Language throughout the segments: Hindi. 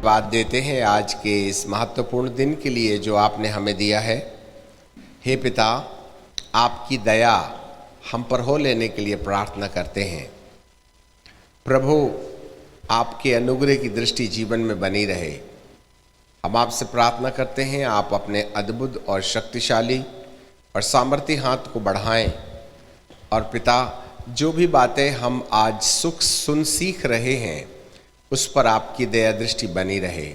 धन्यवाद देते हैं आज के इस महत्वपूर्ण दिन के लिए जो आपने हमें दिया है। हे पिता, आपकी दया हम पर हो लेने के लिए प्रार्थना करते हैं। प्रभु, आपके अनुग्रह की दृष्टि जीवन में बनी रहे। हम आपसे प्रार्थना करते हैं, आप अपने अद्भुत और शक्तिशाली और सामर्थ्य हाथ को बढ़ाएं। और पिता, जो भी बातें हम आज सुन सीख रहे हैं उस पर आपकी दया दृष्टि बनी रहे।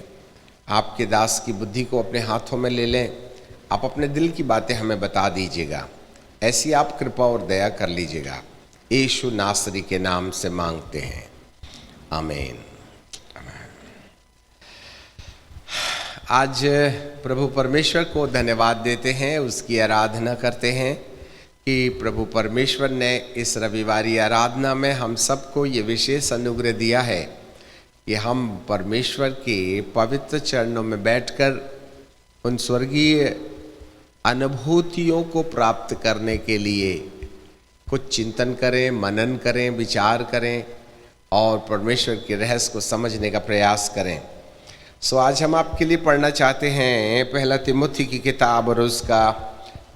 आपके दास की बुद्धि को अपने हाथों में ले लें। आप अपने दिल की बातें हमें बता दीजिएगा, ऐसी आप कृपा और दया कर लीजिएगा। यीशु नासरी के नाम से मांगते हैं, आमीन। आज प्रभु परमेश्वर को धन्यवाद देते हैं, उसकी आराधना करते हैं कि प्रभु परमेश्वर ने इस रविवारी आराधना में हम सबको ये विशेष अनुग्रह दिया है कि हम परमेश्वर के पवित्र चरणों में बैठकर उन स्वर्गीय अनुभूतियों को प्राप्त करने के लिए कुछ चिंतन करें, मनन करें, विचार करें और परमेश्वर के रहस्य को समझने का प्रयास करें। सो आज हम आपके लिए पढ़ना चाहते हैं पहला तिमुथी की किताब और उसका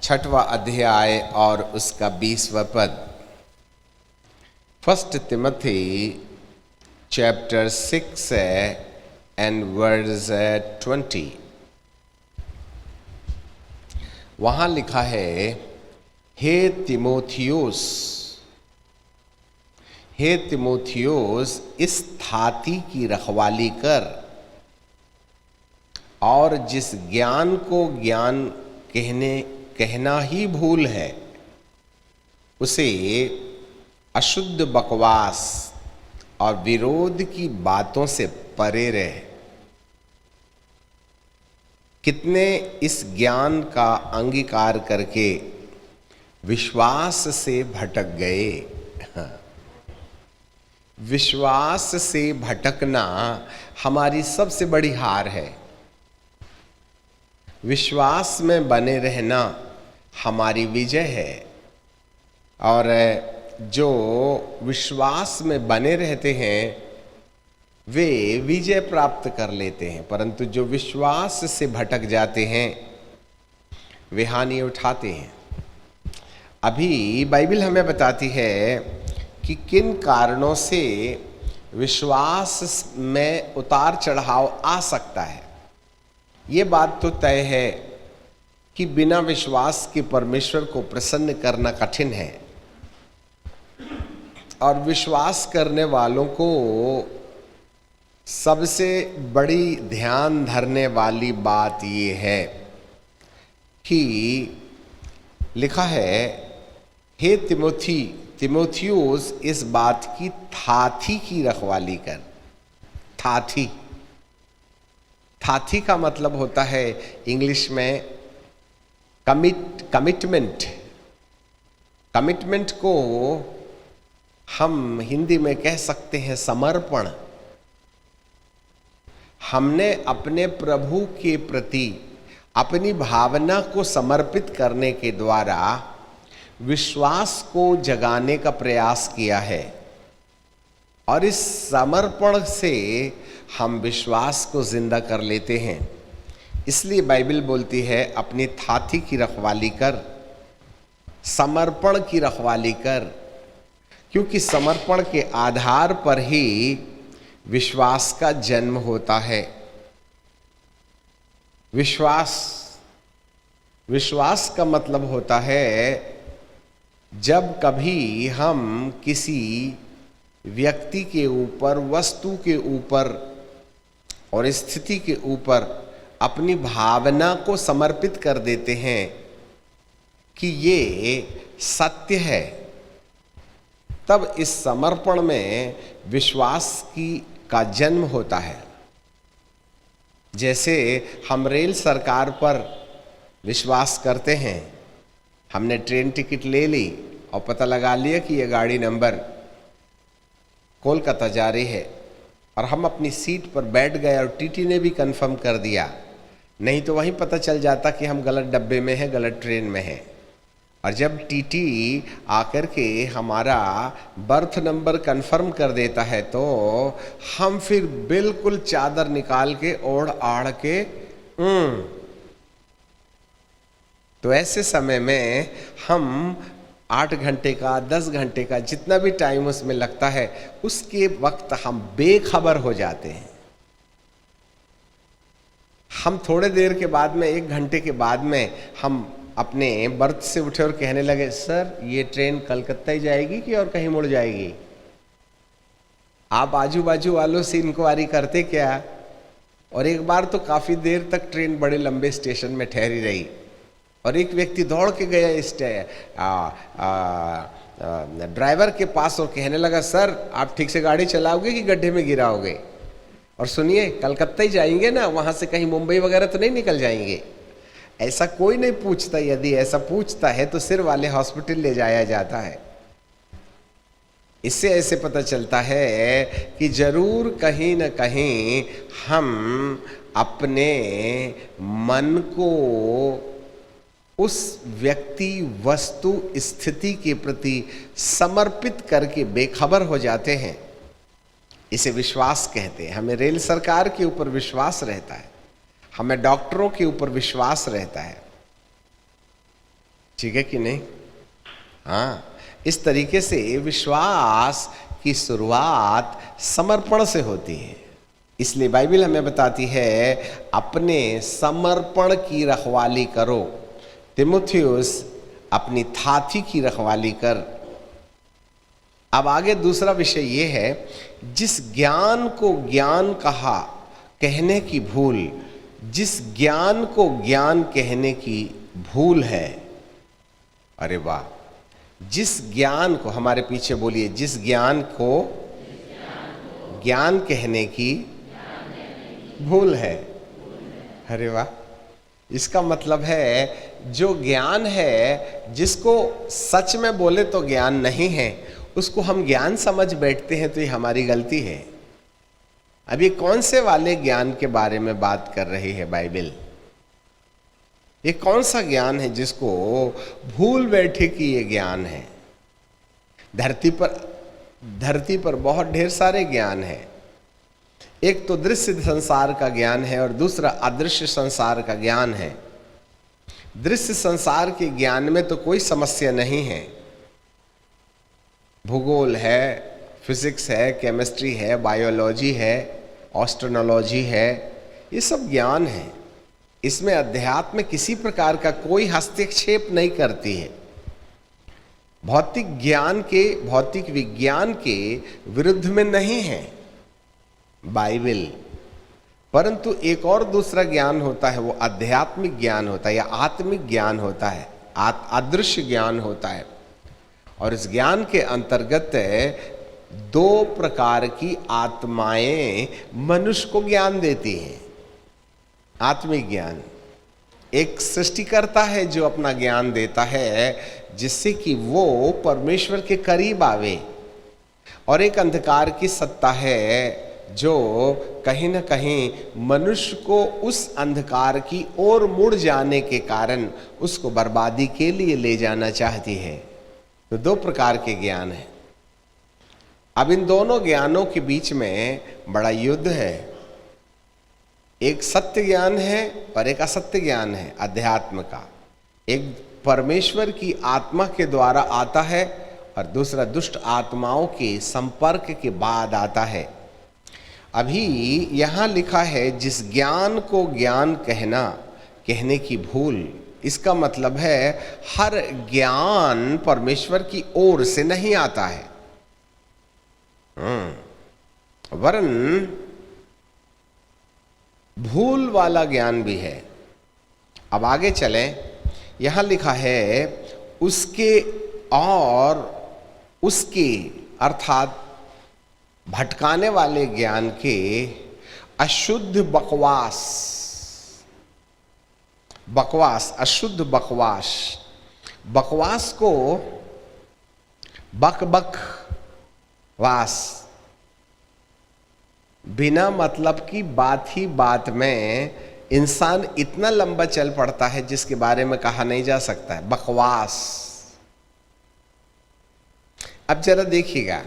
6वां अध्याय और उसका 20वां पद। First Timothy chapter 6 and verse 20। वहाँ लिखा है, हे तिमोथियुस, इस थाती की रखवाली कर और जिस ज्ञान को ज्ञान कहना ही भूल है उसे अशुद्ध बकवास और विरोध की बातों से परे रहे। कितने इस ज्ञान का अंगीकार करके विश्वास से भटक गए। विश्वास से भटकना हमारी सबसे बड़ी हार है। विश्वास में बने रहना हमारी विजय है। और जो विश्वास में बने रहते हैं वे विजय प्राप्त कर लेते हैं, परंतु जो विश्वास से भटक जाते हैं वे हानि उठाते हैं। अभी बाइबल हमें बताती है कि किन कारणों से विश्वास में उतार चढ़ाव आ सकता है। ये बात तो तय है कि बिना विश्वास के परमेश्वर को प्रसन्न करना कठिन है। और विश्वास करने वालों को सबसे बड़ी ध्यान धरने वाली बात ये है कि लिखा है, हे तिमोथियुस, इस बात की थाथी की रखवाली कर। थाथी का मतलब होता है इंग्लिश में कमिटमेंट। कमिटमेंट को हम हिंदी में कह सकते हैं समर्पण। हमने अपने प्रभु के प्रति अपनी भावना को समर्पित करने के द्वारा विश्वास को जगाने का प्रयास किया है और इस समर्पण से हम विश्वास को जिंदा कर लेते हैं। इसलिए बाइबल बोलती है, अपनी थाती की रखवाली कर, समर्पण की रखवाली कर, क्योंकि समर्पण के आधार पर ही विश्वास का जन्म होता है। विश्वास का मतलब होता है जब कभी हम किसी व्यक्ति के ऊपर, वस्तु के ऊपर और स्थिति के ऊपर अपनी भावना को समर्पित कर देते हैं कि ये सत्य है, तब इस समर्पण में विश्वास का जन्म होता है। जैसे हम रेल सरकार पर विश्वास करते हैं। हमने ट्रेन टिकट ले ली और पता लगा लिया कि यह गाड़ी नंबर कोलकाता जा रही है और हम अपनी सीट पर बैठ गए और टीटी ने भी कंफर्म कर दिया, नहीं तो वहीं पता चल जाता कि हम गलत डब्बे में हैं, गलत ट्रेन में हैं। और जब टीटी आकर के हमारा बर्थ नंबर कंफर्म कर देता है तो हम फिर बिल्कुल चादर निकाल के ओढ़ आड़ के तो ऐसे समय में हम 8 घंटे का 10 घंटे का जितना भी टाइम उसमें लगता है उसके वक्त हम बेखबर हो जाते हैं। हम थोड़े देर के बाद में 1 घंटे के बाद में हम अपने बर्थ से उठे और कहने लगे, सर ये ट्रेन कलकत्ता ही जाएगी कि और कहीं मुड़ जाएगी? आप आजू बाजू वालों से इंक्वायरी करते क्या? और एक बार तो काफ़ी देर तक ट्रेन बड़े लंबे स्टेशन में ठहरी रही और एक व्यक्ति दौड़ के गया ड्राइवर के पास और कहने लगा, सर आप ठीक से गाड़ी चलाओगे कि गड्ढे में गिराओगे? और सुनिए, कलकत्ता ही जाएंगे ना, वहाँ से कहीं मुंबई वगैरह तो नहीं निकल जाएंगे? ऐसा कोई नहीं पूछता। यदि ऐसा पूछता है तो सिर वाले हॉस्पिटल ले जाया जाता है। इससे ऐसे पता चलता है कि जरूर कहीं न कहीं हम अपने मन को उस व्यक्ति, वस्तु, स्थिति के प्रति समर्पित करके बेखबर हो जाते हैं। इसे विश्वास कहते हैं। हमें रेल सरकार के ऊपर विश्वास रहता है, हमें डॉक्टरों के ऊपर विश्वास रहता है, ठीक है कि नहीं? हाँ, इस तरीके से विश्वास की शुरुआत समर्पण से होती है। इसलिए बाइबल हमें बताती है, अपने समर्पण की रखवाली करो। तिमुथियुस, अपनी थाती की रखवाली कर। अब आगे दूसरा विषय ये है, जिस ज्ञान को ज्ञान कहा कहने की भूल, जिस ज्ञान को ज्ञान कहने की भूल है। अरे वाह! जिस ज्ञान को, हमारे पीछे बोलिए, जिस ज्ञान को ज्ञान कहने की भूल है। अरे वाह! इसका मतलब है जो ज्ञान है, जिसको सच में बोले तो ज्ञान नहीं है, उसको हम ज्ञान समझ बैठते हैं, तो ये हमारी गलती है। अब ये कौन से वाले ज्ञान के बारे में बात कर रही है बाइबल? ये कौन सा ज्ञान है जिसको भूल बैठे कि ये ज्ञान है? धरती पर बहुत ढेर सारे ज्ञान है। एक तो दृश्य संसार का ज्ञान है और दूसरा अदृश्य संसार का ज्ञान है। दृश्य संसार के ज्ञान में तो कोई समस्या नहीं है। भूगोल है, फिजिक्स है, केमिस्ट्री है, बायोलॉजी है, एस्ट्रोनॉलॉजी है, ये सब ज्ञान है। इसमें अध्यात्म किसी प्रकार का कोई हस्तक्षेप नहीं करती है। भौतिक ज्ञान के, भौतिक विज्ञान के विरुद्ध में नहीं है बाइबल। परंतु एक और दूसरा ज्ञान होता है, वो आध्यात्मिक ज्ञान होता है या आत्मिक ज्ञान होता है, अदृश्य ज्ञान होता है। और इस ज्ञान के अंतर्गत 2 प्रकार की आत्माएं मनुष्य को ज्ञान देती हैं। आत्मिक ज्ञान, एक सृष्टिकर्ता है जो अपना ज्ञान देता है जिससे कि वो परमेश्वर के करीब आवे, और एक अंधकार की सत्ता है जो कहीं न कहीं मनुष्य को उस अंधकार की ओर मुड़ जाने के कारण उसको बर्बादी के लिए ले जाना चाहती है। तो 2 प्रकार के ज्ञान है। अब इन दोनों ज्ञानों के बीच में बड़ा युद्ध है। एक सत्य ज्ञान है और एक असत्य ज्ञान है अध्यात्म का। एक परमेश्वर की आत्मा के द्वारा आता है और दूसरा दुष्ट आत्माओं के संपर्क के बाद आता है। अभी यहाँ लिखा है जिस ज्ञान को ज्ञान कहने की भूल, इसका मतलब है हर ज्ञान परमेश्वर की ओर से नहीं आता है, वरन भूल वाला ज्ञान भी है। अब आगे चलें, यहां लिखा है उसके और उसके, अर्थात भटकाने वाले ज्ञान के अशुद्ध बकवास, अशुद्ध बकवास को बकवास, बिना मतलब की बात ही बात में इंसान इतना लंबा चल पड़ता है जिसके बारे में कहा नहीं जा सकता है। बकवास, अब जरा देखिएगा,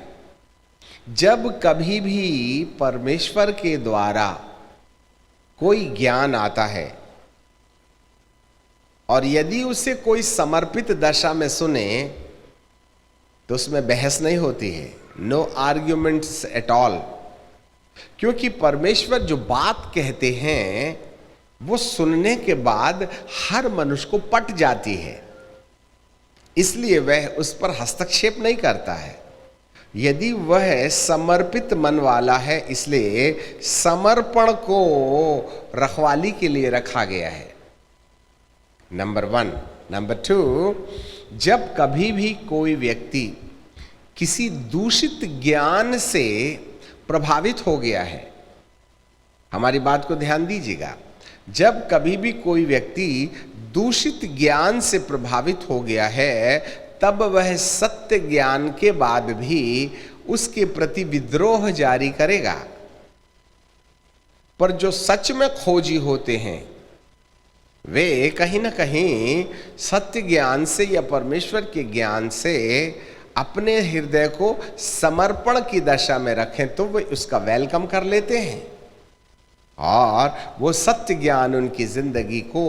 जब कभी भी परमेश्वर के द्वारा कोई ज्ञान आता है और यदि उसे कोई समर्पित दशा में सुने तो उसमें बहस नहीं होती है, नो आर्ग्यूमेंट्स एट ऑल। क्योंकि परमेश्वर जो बात कहते हैं वो सुनने के बाद हर मनुष्य को पट जाती है, इसलिए वह उस पर हस्तक्षेप नहीं करता है। यदि वह समर्पित मन वाला है, इसलिए समर्पण को रखवाली के लिए रखा गया है, नंबर 1। नंबर 2, जब कभी भी कोई व्यक्ति किसी दूषित ज्ञान से प्रभावित हो गया है, हमारी बात को ध्यान दीजिएगा, जब कभी भी कोई व्यक्ति दूषित ज्ञान से प्रभावित हो गया है, तब वह सत्य ज्ञान के बाद भी उसके प्रति विद्रोह जारी करेगा। पर जो सच में खोजी होते हैं वे कहीं ना कहीं सत्य ज्ञान से या परमेश्वर के ज्ञान से अपने हृदय को समर्पण की दशा में रखें तो वे उसका वेलकम कर लेते हैं और वो सत्य ज्ञान उनकी जिंदगी को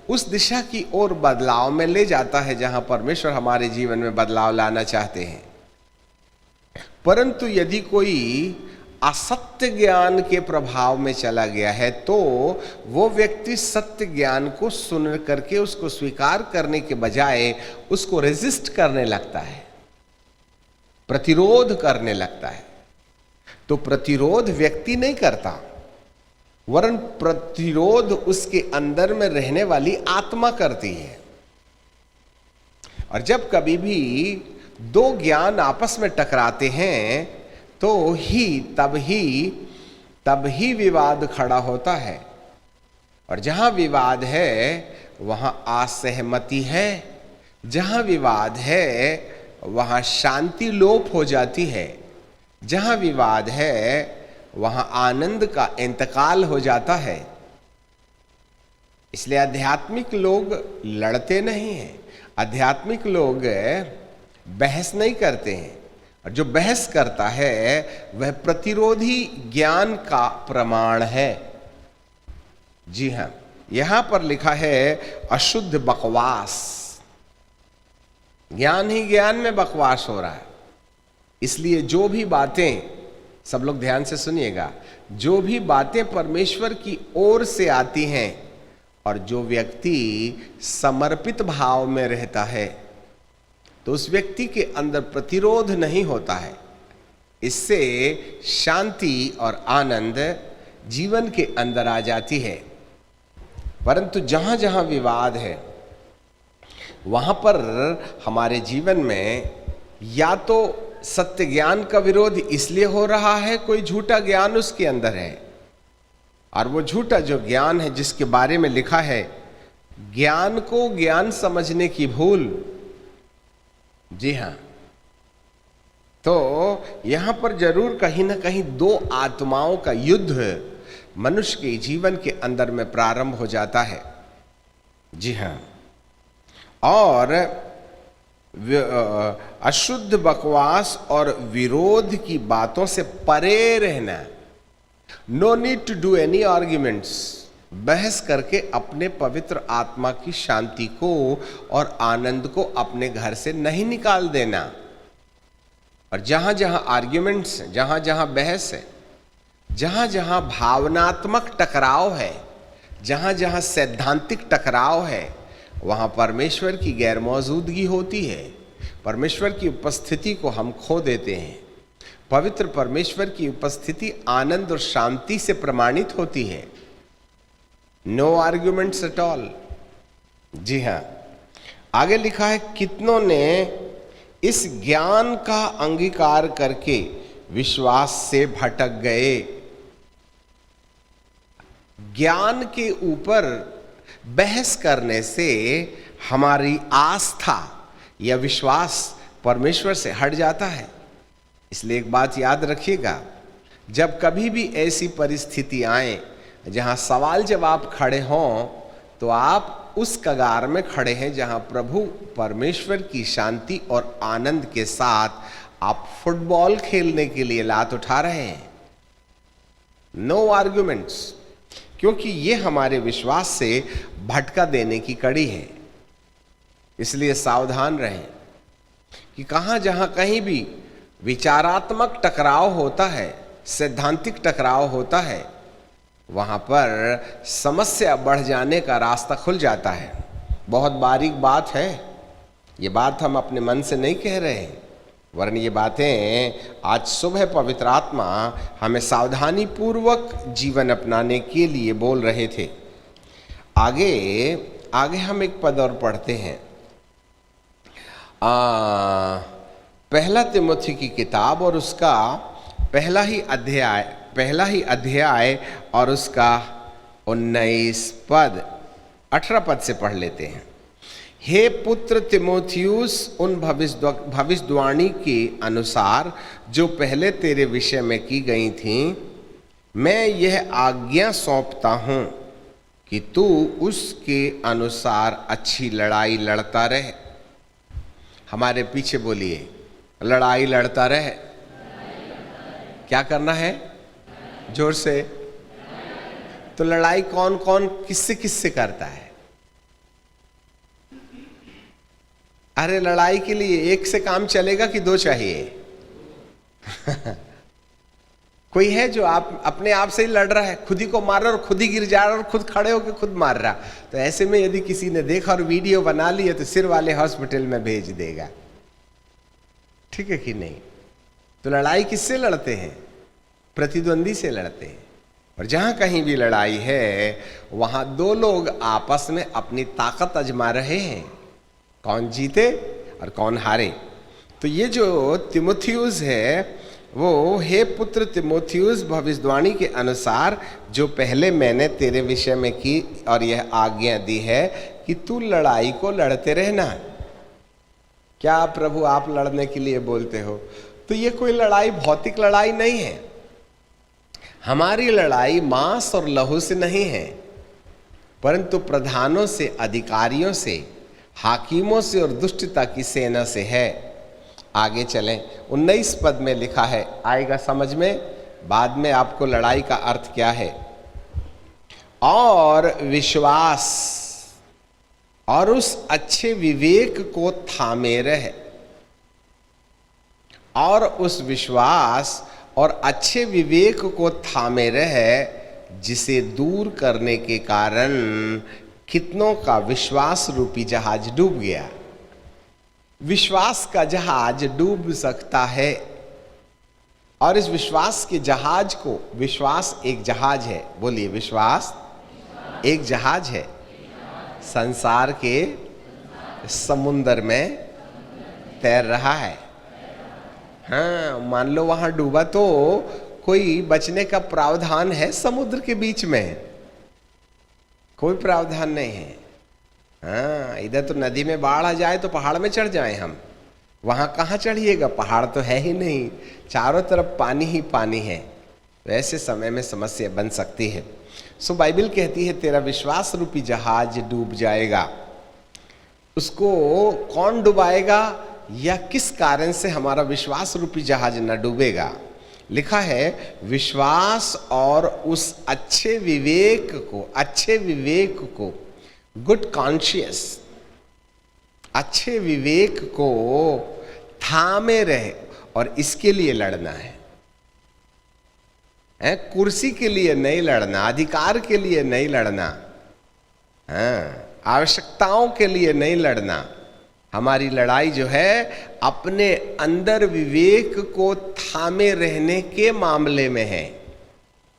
उस दिशा की ओर बदलाव में ले जाता है जहां परमेश्वर हमारे जीवन में बदलाव लाना चाहते हैं। परंतु यदि कोई असत्य ज्ञान के प्रभाव में चला गया है तो वो व्यक्ति सत्य ज्ञान को सुन करके उसको स्वीकार करने के बजाय उसको रेजिस्ट करने लगता है, प्रतिरोध करने लगता है। तो प्रतिरोध व्यक्ति नहीं करता, वरन प्रतिरोध उसके अंदर में रहने वाली आत्मा करती है। और जब कभी भी दो ज्ञान आपस में टकराते हैं तो तब ही विवाद खड़ा होता है, और जहां विवाद है वहां असहमति है, जहां विवाद है वहां शांति लोप हो जाती है, जहां विवाद है वहां आनंद का इंतकाल हो जाता है। इसलिए आध्यात्मिक लोग लड़ते नहीं हैं, आध्यात्मिक लोग बहस नहीं करते हैं, और जो बहस करता है वह प्रतिरोधी ज्ञान का प्रमाण है। जी हां, यहां पर लिखा है अशुद्ध बकवास, ज्ञान ही ज्ञान में बकवास हो रहा है। इसलिए जो भी बातें, सब लोग ध्यान से सुनिएगा, जो भी बातें परमेश्वर की ओर से आती हैं और जो व्यक्ति समर्पित भाव में रहता है तो उस व्यक्ति के अंदर प्रतिरोध नहीं होता है, इससे शांति और आनंद जीवन के अंदर आ जाती है। परंतु जहां जहां विवाद है वहां पर हमारे जीवन में या तो सत्य ज्ञान का विरोध इसलिए हो रहा है, कोई झूठा ज्ञान उसके अंदर है, और वो झूठा जो ज्ञान है जिसके बारे में लिखा है ज्ञान को ज्ञान समझने की भूल। जी हां, तो यहां पर जरूर कहीं ना कहीं दो आत्माओं का युद्ध मनुष्य के जीवन के अंदर में प्रारंभ हो जाता है। जी हां, और अशुद्ध बकवास और विरोध की बातों से परे रहना, no need to do any arguments, बहस करके अपने पवित्र आत्मा की शांति को और आनंद को अपने घर से नहीं निकाल देना। और जहां जहां आर्ग्यूमेंट्स, जहां जहां बहस है, जहां जहां भावनात्मक टकराव है, जहां जहां सैद्धांतिक टकराव है, वहां परमेश्वर की गैर मौजूदगी होती है, परमेश्वर की उपस्थिति को हम खो देते हैं। पवित्र परमेश्वर की उपस्थिति आनंद और शांति से प्रमाणित होती है, नो आर्ग्यूमेंट्स एट ऑल। जी हां, आगे लिखा है कितनों ने इस ज्ञान का अंगीकार करके विश्वास से भटक गए। ज्ञान के ऊपर बहस करने से हमारी आस्था या विश्वास परमेश्वर से हट जाता है। इसलिए एक बात याद रखिएगा, जब कभी भी ऐसी परिस्थिति आए जहां सवाल जवाब खड़े हों तो आप उस कगार में खड़े हैं जहां प्रभु परमेश्वर की शांति और आनंद के साथ आप फुटबॉल खेलने के लिए लात उठा रहे हैं। नो आर्गुमेंट्स, क्योंकि ये हमारे विश्वास से भटका देने की कड़ी है। इसलिए सावधान रहें कि कहीं भी विचारात्मक टकराव होता है, सैद्धांतिक टकराव होता है, वहां पर समस्या बढ़ जाने का रास्ता खुल जाता है। बहुत बारीक बात है, ये बात हम अपने मन से नहीं कह रहे हैं, वरन ये बातें आज सुबह पवित्र आत्मा हमें सावधानी पूर्वक जीवन अपनाने के लिए बोल रहे थे। आगे हम एक पद और पढ़ते हैं। पहला तिमोथी की किताब और उसका पहला ही अध्याय और उसका 19 पद 18 पद से पढ़ लेते हैं। हे पुत्र तिमोथियुस, उन भविष्यवाणी के अनुसार जो पहले तेरे विषय में की गई थी, मैं यह आज्ञा सौंपता हूँ कि तू उसके अनुसार अच्छी लड़ाई लड़ता रहे। हमारे पीछे बोलिए, लड़ाई लड़ता रहे। क्या करना है? जोर से। तो लड़ाई कौन कौन किससे किससे करता है? अरे लड़ाई के लिए एक से काम चलेगा कि दो चाहिए? कोई है जो आप अपने आप से ही लड़ रहा है, खुद ही को मार रहा और खुद ही गिर जा रहा और खुद खड़े होकर खुद मार रहा। तो ऐसे में यदि किसी ने देखा और वीडियो बना लिया तो सिर वाले हॉस्पिटल में भेज देगा। ठीक है कि नहीं? तो लड़ाई किससे लड़ते हैं? प्रतिद्वंदी से लड़ते हैं। और जहां कहीं भी लड़ाई है वहां दो लोग आपस में अपनी ताकत आजमा रहे हैं, कौन जीते और कौन हारे। तो ये जो तिमोथियुस है वो, हे पुत्र तिमोथियुस, भविष्यवाणी के अनुसार जो पहले मैंने तेरे विषय में की और यह आज्ञा दी है कि तू लड़ाई को लड़ते रहना। क्या प्रभु आप लड़ने के लिए बोलते हो? तो ये कोई लड़ाई भौतिक लड़ाई नहीं है। हमारी लड़ाई मांस और लहू से नहीं है, परंतु प्रधानों से, अधिकारियों से, हाकिमों से और दुष्टता की सेना से है। आगे चलें, 19 पद में लिखा है, आएगा समझ में बाद में आपको लड़ाई का अर्थ क्या है। और विश्वास और उस अच्छे विवेक को थामे रहे। और उस विश्वास और अच्छे विवेक को थामे रहे, जिसे दूर करने के कारण कितनों का विश्वास रूपी जहाज डूब गया। विश्वास का जहाज डूब सकता है, और इस विश्वास के जहाज को, विश्वास एक जहाज है, बोलिए विश्वास एक जहाज है, संसार के समुद्र में तैर रहा है। हाँ, मान लो वहां डूबा तो कोई बचने का प्रावधान है? समुद्र के बीच में कोई प्रावधान नहीं है। हाँ, इधर तो नदी में बाढ़ आ जाए तो पहाड़ में चढ़ जाए हम, वहां कहाँ चढ़िएगा? पहाड़ तो है ही नहीं, चारों तरफ पानी ही पानी है। तो ऐसे समय में समस्या बन सकती है। सो बाइबल कहती है तेरा विश्वास रूपी जहाज डूब जाएगा। उसको कौन डुबाएगा या किस कारण से हमारा विश्वास रूपी जहाज न डूबेगा? लिखा है विश्वास और उस अच्छे विवेक को, गुड कॉन्शियस, अच्छे विवेक को थामे रहे। और इसके लिए लड़ना है, कुर्सी के लिए नहीं लड़ना, अधिकार के लिए नहीं लड़ना, आवश्यकताओं के लिए नहीं लड़ना। हमारी लड़ाई जो है अपने अंदर विवेक को थामे रहने के मामले में है।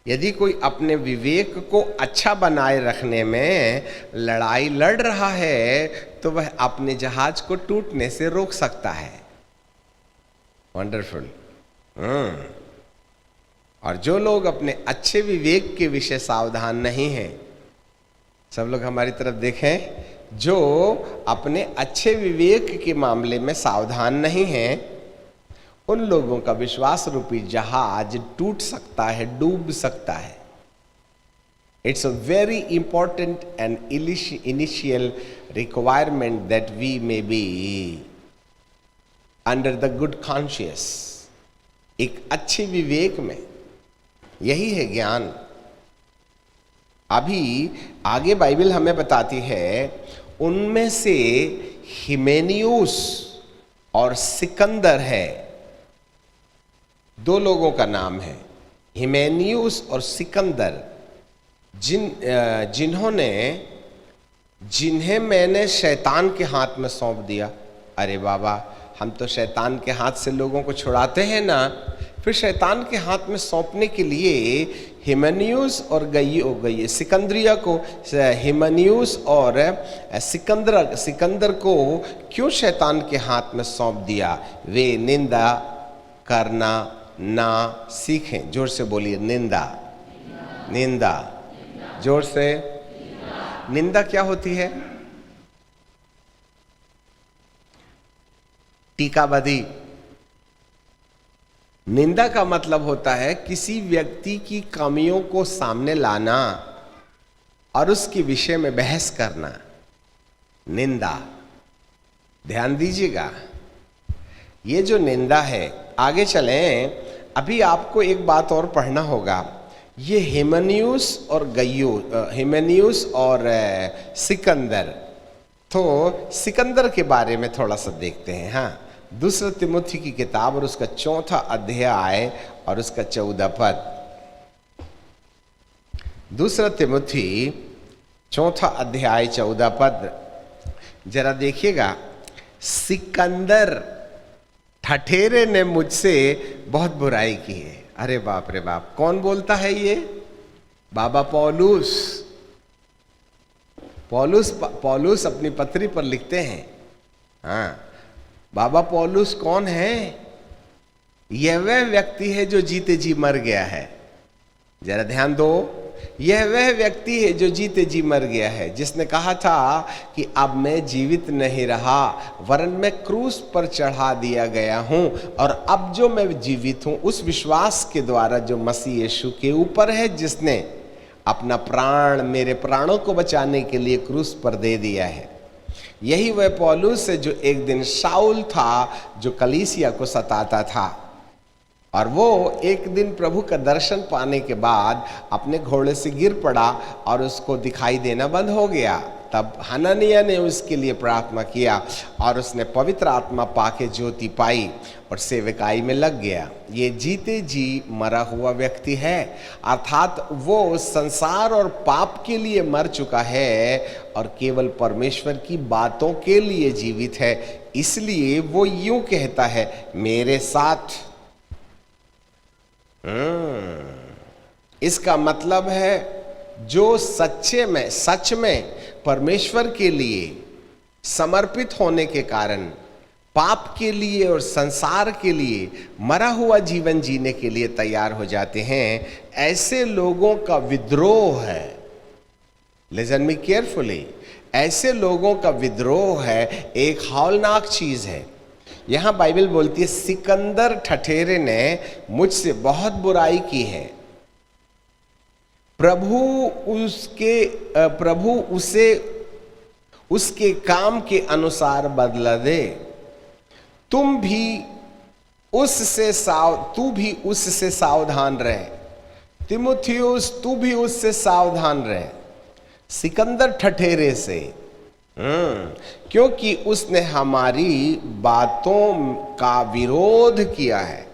यदि कोई अपने विवेक को अच्छा बनाए रखने में लड़ाई लड़ रहा है तो वह अपने जहाज को टूटने से रोक सकता है। वंडरफुल। और जो लोग अपने अच्छे विवेक के विषय सावधान नहीं हैं, सब लोग हमारी तरफ देखें, जो अपने अच्छे विवेक के मामले में सावधान नहीं हैं, उन लोगों का विश्वास रूपी जहाज टूट सकता है, डूब सकता है। It's a very important and initial requirement that we may be under the good conscience. एक अच्छे विवेक में, यही है ज्ञान। अभी आगे बाइबल हमें बताती है, उनमें से हिमेनियुस और सिकंदर है, दो लोगों का नाम है, हिमेनियुस और सिकंदर, जिन्हें मैंने शैतान के हाथ में सौंप दिया। अरे बाबा, हम तो शैतान के हाथ से लोगों को छुड़ाते हैं ना, फिर शैतान के हाथ में सौंपने के लिए हिमेनियुस और सिकंदरिया को, हिमेनियुस और सिकंदर को क्यों शैतान के हाथ में सौंप दिया? वे निंदा करना ना सीखें। जोर से बोलिए, निंदा। निंदा, जोर से। निंदा क्या होती है? टीकाबदी। निंदा का मतलब होता है किसी व्यक्ति की कमियों को सामने लाना और उसके विषय में बहस करना, निंदा। ध्यान दीजिएगा, ये जो निंदा है, आगे चलें, अभी आपको एक बात और पढ़ना होगा। ये हिमेनियुस और सिकंदर, तो सिकंदर के बारे में थोड़ा सा देखते हैं। हाँ, दूसरा तिमुथी की किताब और उसका 4 अध्याय और उसका 14 पद। दूसरा तिमुथी 4 अध्याय 14 पद जरा देखिएगा। सिकंदर ठठेरे ने मुझसे बहुत बुराई की है। अरे बाप रे बाप, कौन बोलता है ये? बाबा पौलुस। पौलुस अपनी पत्री पर लिखते हैं। हाँ, बाबा पौलुस कौन है? यह वह व्यक्ति है जो जीते जी मर गया है। जरा ध्यान दो, यह वह व्यक्ति है जो जीते जी मर गया है, जिसने कहा था कि अब मैं जीवित नहीं रहा, वरन मैं क्रूस पर चढ़ा दिया गया हूं, और अब जो मैं जीवित हूं उस विश्वास के द्वारा जो मसीह यीशु के ऊपर है, जिसने अपना प्राण मेरे प्राणों को बचाने के लिए क्रूस पर दे दिया है। यही वह पौलुस है जो एक दिन शाऊल था, जो कलीसिया को सताता था, और वो एक दिन प्रभु का दर्शन पाने के बाद अपने घोड़े से गिर पड़ा और उसको दिखाई देना बंद हो गया। तब हननिया ने उसके लिए प्रार्थना किया और उसने पवित्र आत्मा पाके ज्योति पाई और सेवकाई में लग गया। ये जीते जी मरा हुआ व्यक्ति है, अर्थात वो संसार और पाप के लिए मर चुका है और केवल परमेश्वर की बातों के लिए जीवित है। इसलिए वो यूं कहता है, मेरे साथ। इसका मतलब है जो सच में परमेश्वर के लिए समर्पित होने के कारण पाप के लिए और संसार के लिए मरा हुआ जीवन जीने के लिए तैयार हो जाते हैं, ऐसे लोगों का विद्रोह है। लिसन मी केयरफुली, ऐसे लोगों का विद्रोह है, एक हौलनाक चीज है। यहां बाइबल बोलती है, सिकंदर ठठेरे ने मुझसे बहुत बुराई की है, प्रभु उसे उसके काम के अनुसार बदला दे। तू भी उससे सावधान रहे। तिमुथियुस, तू भी उससे सावधान रहे, सिकंदर ठठेरे से, क्योंकि उसने हमारी बातों का विरोध किया है।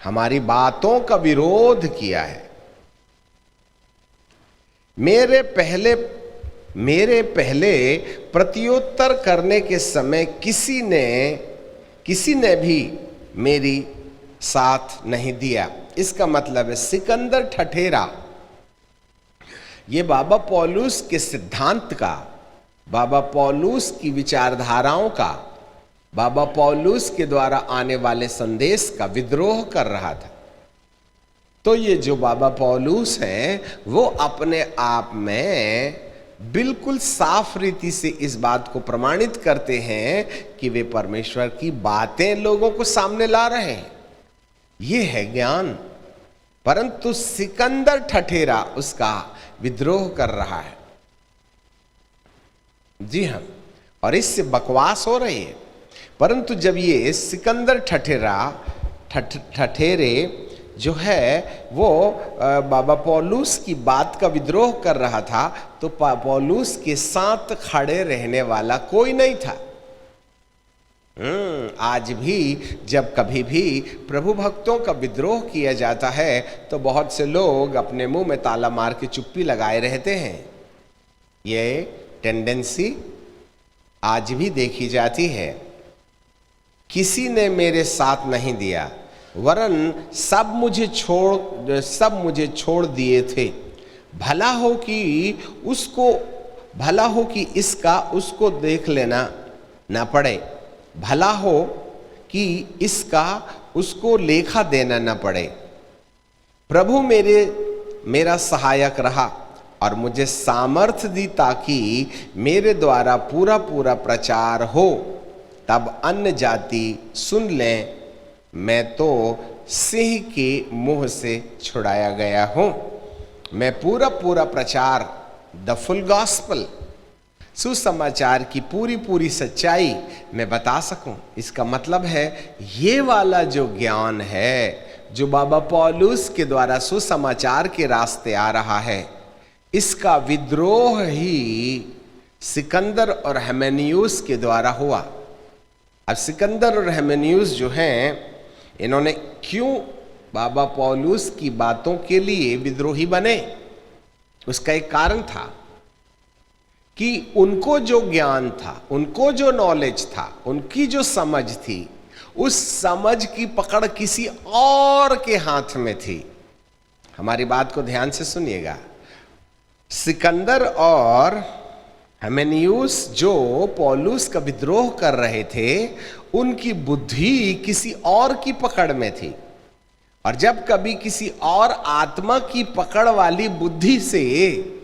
हमारी बातों का विरोध किया है। मेरे पहले प्रत्युत्तर करने के समय किसी ने भी मेरी साथ नहीं दिया। इसका मतलब है सिकंदर ठठेरा ये बाबा पौलुस के सिद्धांत का, बाबा पौलुस की विचारधाराओं का, बाबा पौलुस के द्वारा आने वाले संदेश का विद्रोह कर रहा था। तो ये जो बाबा पौलुस हैं वो अपने आप में बिल्कुल साफ रीति से इस बात को प्रमाणित करते हैं कि वे परमेश्वर की बातें लोगों को सामने ला रहे हैं। ये है ज्ञान। परंतु सिकंदर ठठेरा, उसका विद्रोह कर रहा है। जी हाँ, और इससे बकवास हो रही है। परंतु जब ये सिकंदर ठठेरे जो है वो बाबा पौलुस की बात का विद्रोह कर रहा था, तो पौलुस के साथ खड़े रहने वाला कोई नहीं था। आज भी जब कभी भी प्रभु भक्तों का विद्रोह किया जाता है तो बहुत से लोग अपने मुंह में ताला मार के चुप्पी लगाए रहते हैं। ये टेंडेंसी आज भी देखी जाती है। किसी ने मेरे साथ नहीं दिया, वरन सब मुझे छोड़ दिए थे। भला हो कि इसका उसको देख लेना ना पड़े, भला हो कि इसका उसको लेखा देना न पड़े। प्रभु मेरा सहायक रहा और मुझे सामर्थ्य दी ताकि मेरे द्वारा पूरा प्रचार हो। तब अन्य जाति सुन लें, मैं तो सिंह के मुंह से छुड़ाया गया हूं। मैं पूरा प्रचार, द फुल गॉस्पल, सुसमाचार की पूरी सच्चाई मैं बता सकूं। इसका मतलब है ये वाला जो ज्ञान है जो बाबा पौलुस के द्वारा सुसमाचार के रास्ते आ रहा है, इसका विद्रोह ही सिकंदर और हिमेनियुस के द्वारा हुआ। अब सिकंदर और हिमेनियुस जो हैं, इन्होंने क्यों बाबा पौलुस की बातों के लिए विद्रोही बने? उसका एक कारण था कि उनको जो ज्ञान था, उनको जो नॉलेज था, उनकी जो समझ थी, उस समझ की पकड़ किसी और के हाथ में थी। हमारी बात को ध्यान से सुनिएगा। सिकंदर और हिमेनियुस जो पौलुस का विद्रोह कर रहे थे, उनकी बुद्धि किसी और की पकड़ में थी। और जब कभी किसी और आत्मा की पकड़ वाली बुद्धि से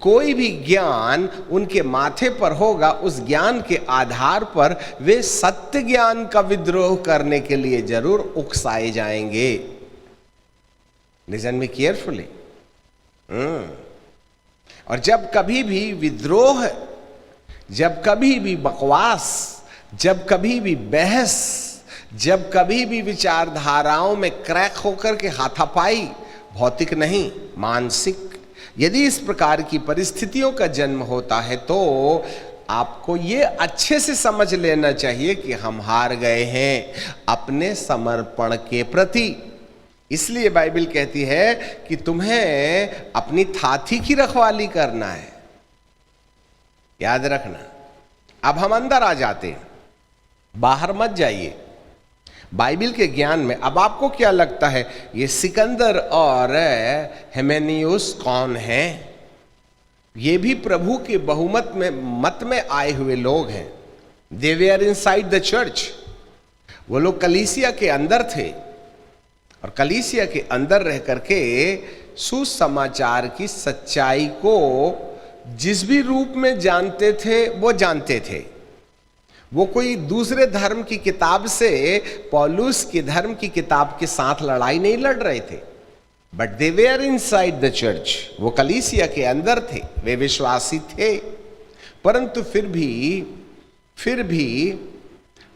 कोई भी ज्ञान उनके माथे पर होगा, उस ज्ञान के आधार पर वे सत्य ज्ञान का विद्रोह करने के लिए जरूर उकसाए जाएंगे। Listen me carefully. और जब कभी भी विद्रोह, जब कभी भी बकवास, जब कभी भी बहस, जब कभी भी विचारधाराओं में क्रैक होकर के हाथापाई, भौतिक नहीं मानसिक, यदि इस प्रकार की परिस्थितियों का जन्म होता है तो आपको ये अच्छे से समझ लेना चाहिए कि हम हार गए हैं अपने समर्पण के प्रति। इसलिए बाइबल कहती है कि तुम्हें अपनी थाती की रखवाली करना है। याद रखना। अब हम अंदर आ जाते हैं, बाहर मत जाइए बाइबल के ज्ञान में। अब आपको क्या लगता है ये सिकंदर और हिमेनियुस कौन हैं? ये भी प्रभु के बहुमत में मत में आए हुए लोग हैं। दे वेयर इनसाइड द चर्च। वो लोग कलीसिया के अंदर थे और कलीसिया के अंदर रह करके सुसमाचार की सच्चाई को जिस भी रूप में जानते थे वो जानते थे। वो कोई दूसरे धर्म की किताब से पौलुस के धर्म की किताब के साथ लड़ाई नहीं लड़ रहे थे, but they were inside the church. वो कलीसिया के अंदर थे, वे विश्वासी थे। परंतु फिर भी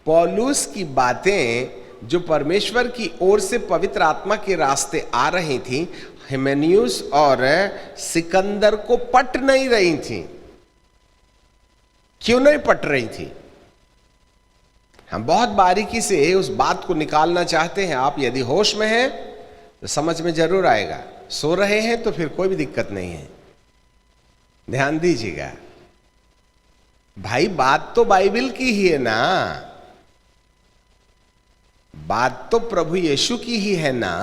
पौलुस की बातें जो परमेश्वर की ओर से पवित्र आत्मा के रास्ते आ रही थी, हिमेनियुस और सिकंदर को पट नहीं रही थी। क्यों नहीं पट रही थी? हम बहुत बारीकी से उस बात को निकालना चाहते हैं। आप यदि होश में हैं तो समझ में जरूर आएगा, सो रहे हैं तो फिर कोई भी दिक्कत नहीं है। ध्यान दीजिएगा भाई, बात तो बाइबल की ही है ना, बात तो प्रभु यीशु की ही है ना,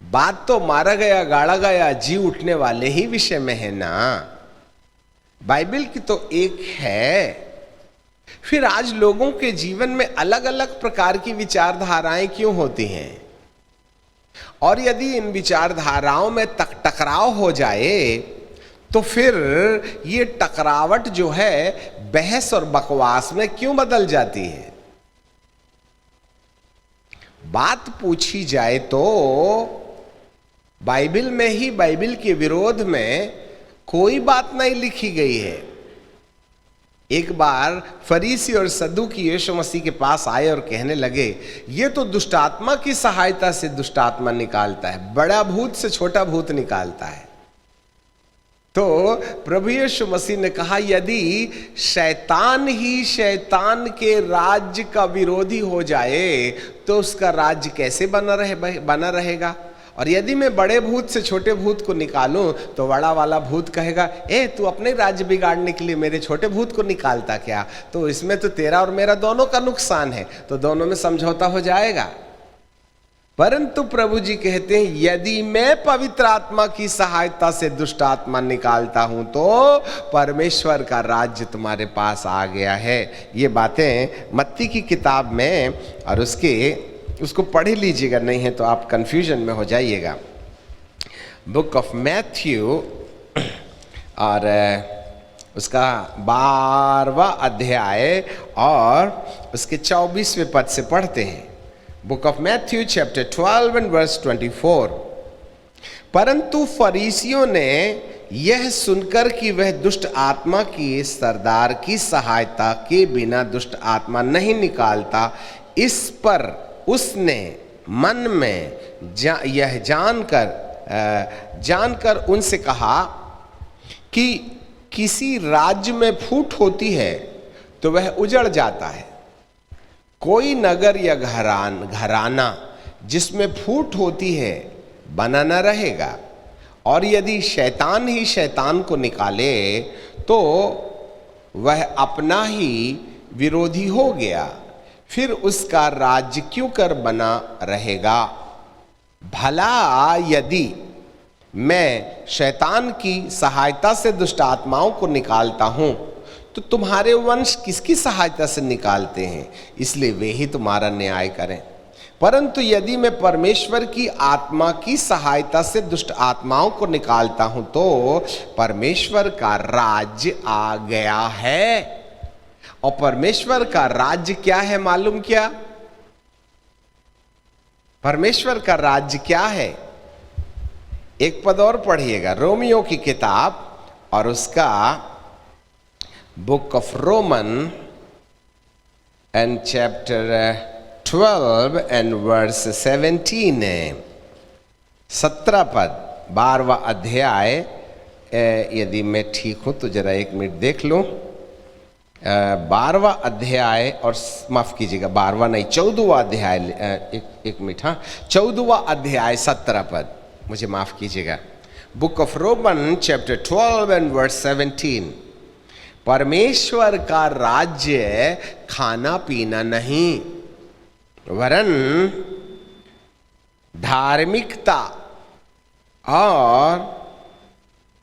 बात तो मारा गया, गाड़ा गया, जी उठने वाले ही विषय में है ना। बाइबल की तो एक है। फिर आज लोगों के जीवन में अलग अलग प्रकार की विचारधाराएं क्यों होती हैं? और यदि इन विचारधाराओं में टकराव हो जाए तो फिर ये टकरावट जो है बहस और बकवास में क्यों बदल जाती है? बात पूछी जाए तो बाइबल में ही बाइबल के विरोध में कोई बात नहीं लिखी गई है। एक बार फरीसी और सदूकी यीशु मसीह के पास आए और कहने लगे, ये तो दुष्ट आत्मा की सहायता से दुष्ट आत्मा निकालता है, बड़ा भूत से छोटा भूत निकालता है। तो प्रभु यीशु मसीह ने कहा, यदि शैतान ही शैतान के राज्य का विरोधी हो जाए तो उसका राज्य कैसे बना रहेगा। और यदि मैं बड़े भूत से छोटे भूत को निकालूं तो बड़ा वाला भूत कहेगा, तू अपने राज्य बिगाड़ने के लिए मेरे छोटे भूत को निकालता क्या, तो इसमें तो तेरा और मेरा दोनों का नुकसान है, तो दोनों में समझौता हो जाएगा। परंतु प्रभु जी कहते हैं, यदि मैं पवित्र आत्मा की सहायता से दुष्ट आत्मा निकालता हूं तो परमेश्वर का राज्य तुम्हारे पास आ गया है। ये बातें मत्ती की किताब में, और उसको पढ़ लीजिएगा, नहीं है तो आप कंफ्यूजन में हो जाइएगा। बुक ऑफ मैथ्यू और उसका 12वां अध्याय और उसके 24वें पद से पढ़ते हैं। Book of Matthew chapter 12 and verse 24। परंतु फरीसियों ने यह सुनकर कि वह दुष्ट आत्मा की सरदार की सहायता के बिना दुष्ट आत्मा नहीं निकालता, इस पर उसने मन में यह जानकर उनसे कहा कि किसी राज्य में फूट होती है तो वह उजड़ जाता है, कोई नगर या घराना जिसमें फूट होती है बना न रहेगा। और यदि शैतान ही शैतान को निकाले तो वह अपना ही विरोधी हो गया, फिर उसका राज्य क्यों कर बना रहेगा। भला यदि मैं शैतान की सहायता से दुष्ट आत्माओं को निकालता हूं तो तुम्हारे वंश किसकी सहायता से निकालते हैं, इसलिए वे ही तुम्हारा न्याय करें। परंतु यदि मैं परमेश्वर की आत्मा की सहायता से दुष्ट आत्माओं को निकालता हूं तो परमेश्वर का राज्य आ गया है। और परमेश्वर का राज्य क्या है मालूम क्या? परमेश्वर का राज्य क्या है? एक पद और पढ़िएगा, रोमियो की किताब और उसका book of Roman and chapter 12 and verse 17 है, 17 पद, 12वां अध्याय। यदि मैं ठीक हूं तो जरा एक मिनट देख लो। 12वां अध्याय, और माफ कीजिएगा 12वां नहीं 14वां अध्याय, एक मिनट, हाँ 14वां अध्याय 17 पद, मुझे माफ कीजिएगा। Book of Roman chapter 12 and verse 17। परमेश्वर का राज्य खाना पीना नहीं वरन धार्मिकता और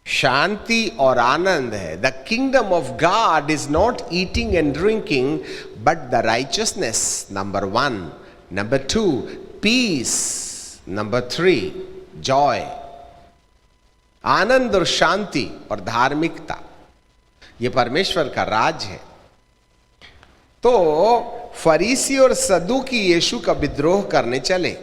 शांति और आनंद है। The kingdom of God is not eating and drinking but the righteousness, number 1, number 2 peace, number 3 joy. आनंद और शांति और धार्मिकता, ये परमेश्वर का राज है। तो फरीसी और सदूकी यीशु का विद्रोह करने चले,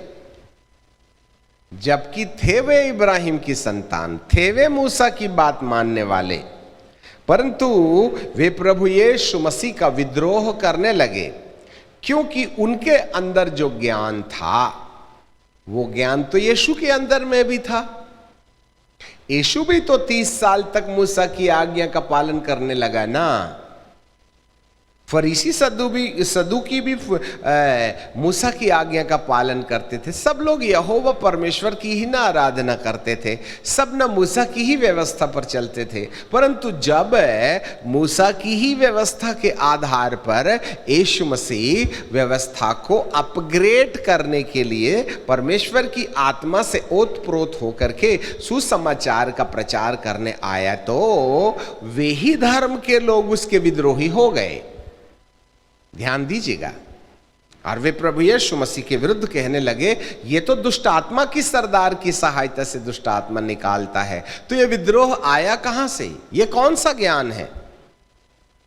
जबकि थे वे इब्राहिम की संतान, थे वे मूसा की बात मानने वाले, परंतु वे प्रभु यीशु मसीह का विद्रोह करने लगे, क्योंकि उनके अंदर जो ज्ञान था वो ज्ञान तो यीशु के अंदर में भी था। यीशु भी तो 30 साल तक मूसा की आज्ञा का पालन करने लगा ना। फरीसी सदूकी भी मूसा की आज्ञा का पालन करते थे। सब लोग यहोवा परमेश्वर की ही ना आराधना करते थे, सब ना मूसा की ही व्यवस्था पर चलते थे। परंतु जब मूसा की ही व्यवस्था के आधार पर यीशु मसीह व्यवस्था को अपग्रेड करने के लिए परमेश्वर की आत्मा से ओतप्रोत होकर के सुसमाचार का प्रचार करने आया, तो वे ही धर्म के लोग उसके विद्रोही हो गए। ध्यान दीजिएगा। और वे प्रभु यीशु मसीह के विरुद्ध कहने लगे, ये तो दुष्ट आत्मा की सरदार की सहायता से दुष्ट आत्मा निकालता है। तो ये विद्रोह आया कहां से? ये कौन सा ज्ञान है?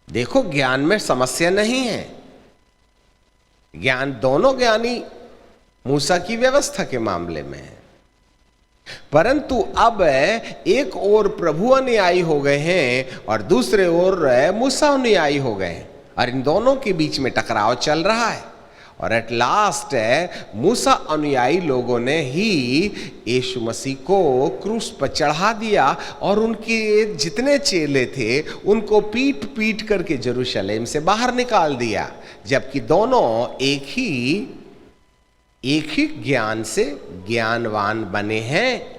देखो, ज्ञान में समस्या नहीं है। ज्ञान दोनों ज्ञानी मूसा की व्यवस्था के मामले में है। परंतु अब एक ओर प्रभु अनुयायी हो गए हैं और दूसरे ओर मूसा अनुयायी हो गए हैं, और इन दोनों के बीच में टकराव चल रहा है। और एट लास्ट मूसा अनुयायी लोगों ने ही यीशु मसीह को क्रूस पर चढ़ा दिया और उनके जितने चेले थे उनको पीट पीट करके यरूशलेम से बाहर निकाल दिया, जबकि दोनों एक ही ज्ञान से ज्ञानवान बने हैं।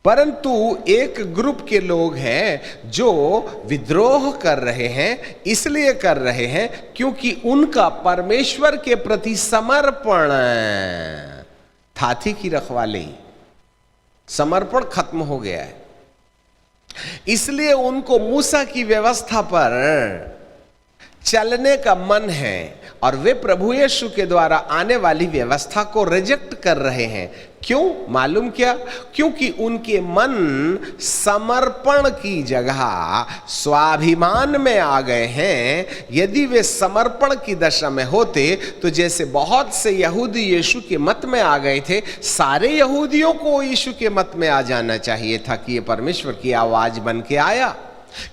परंतु एक ग्रुप के लोग हैं जो विद्रोह कर रहे हैं, इसलिए कर रहे हैं क्योंकि उनका परमेश्वर के प्रति समर्पण, थाथी की रखवाली, समर्पण खत्म हो गया है। इसलिए उनको मूसा की व्यवस्था पर चलने का मन है और वे प्रभु यीशु के द्वारा आने वाली व्यवस्था को रिजेक्ट कर रहे हैं। क्यों? मालूम क्या? क्योंकि उनके मन समर्पण की जगह स्वाभिमान में आ गए हैं। यदि वे समर्पण की दशा में होते तो जैसे बहुत से यहूदी यीशु के मत में आ गए थे, सारे यहूदियों को यीशु के मत में आ जाना चाहिए था कि ये परमेश्वर की आवाज बन के आया।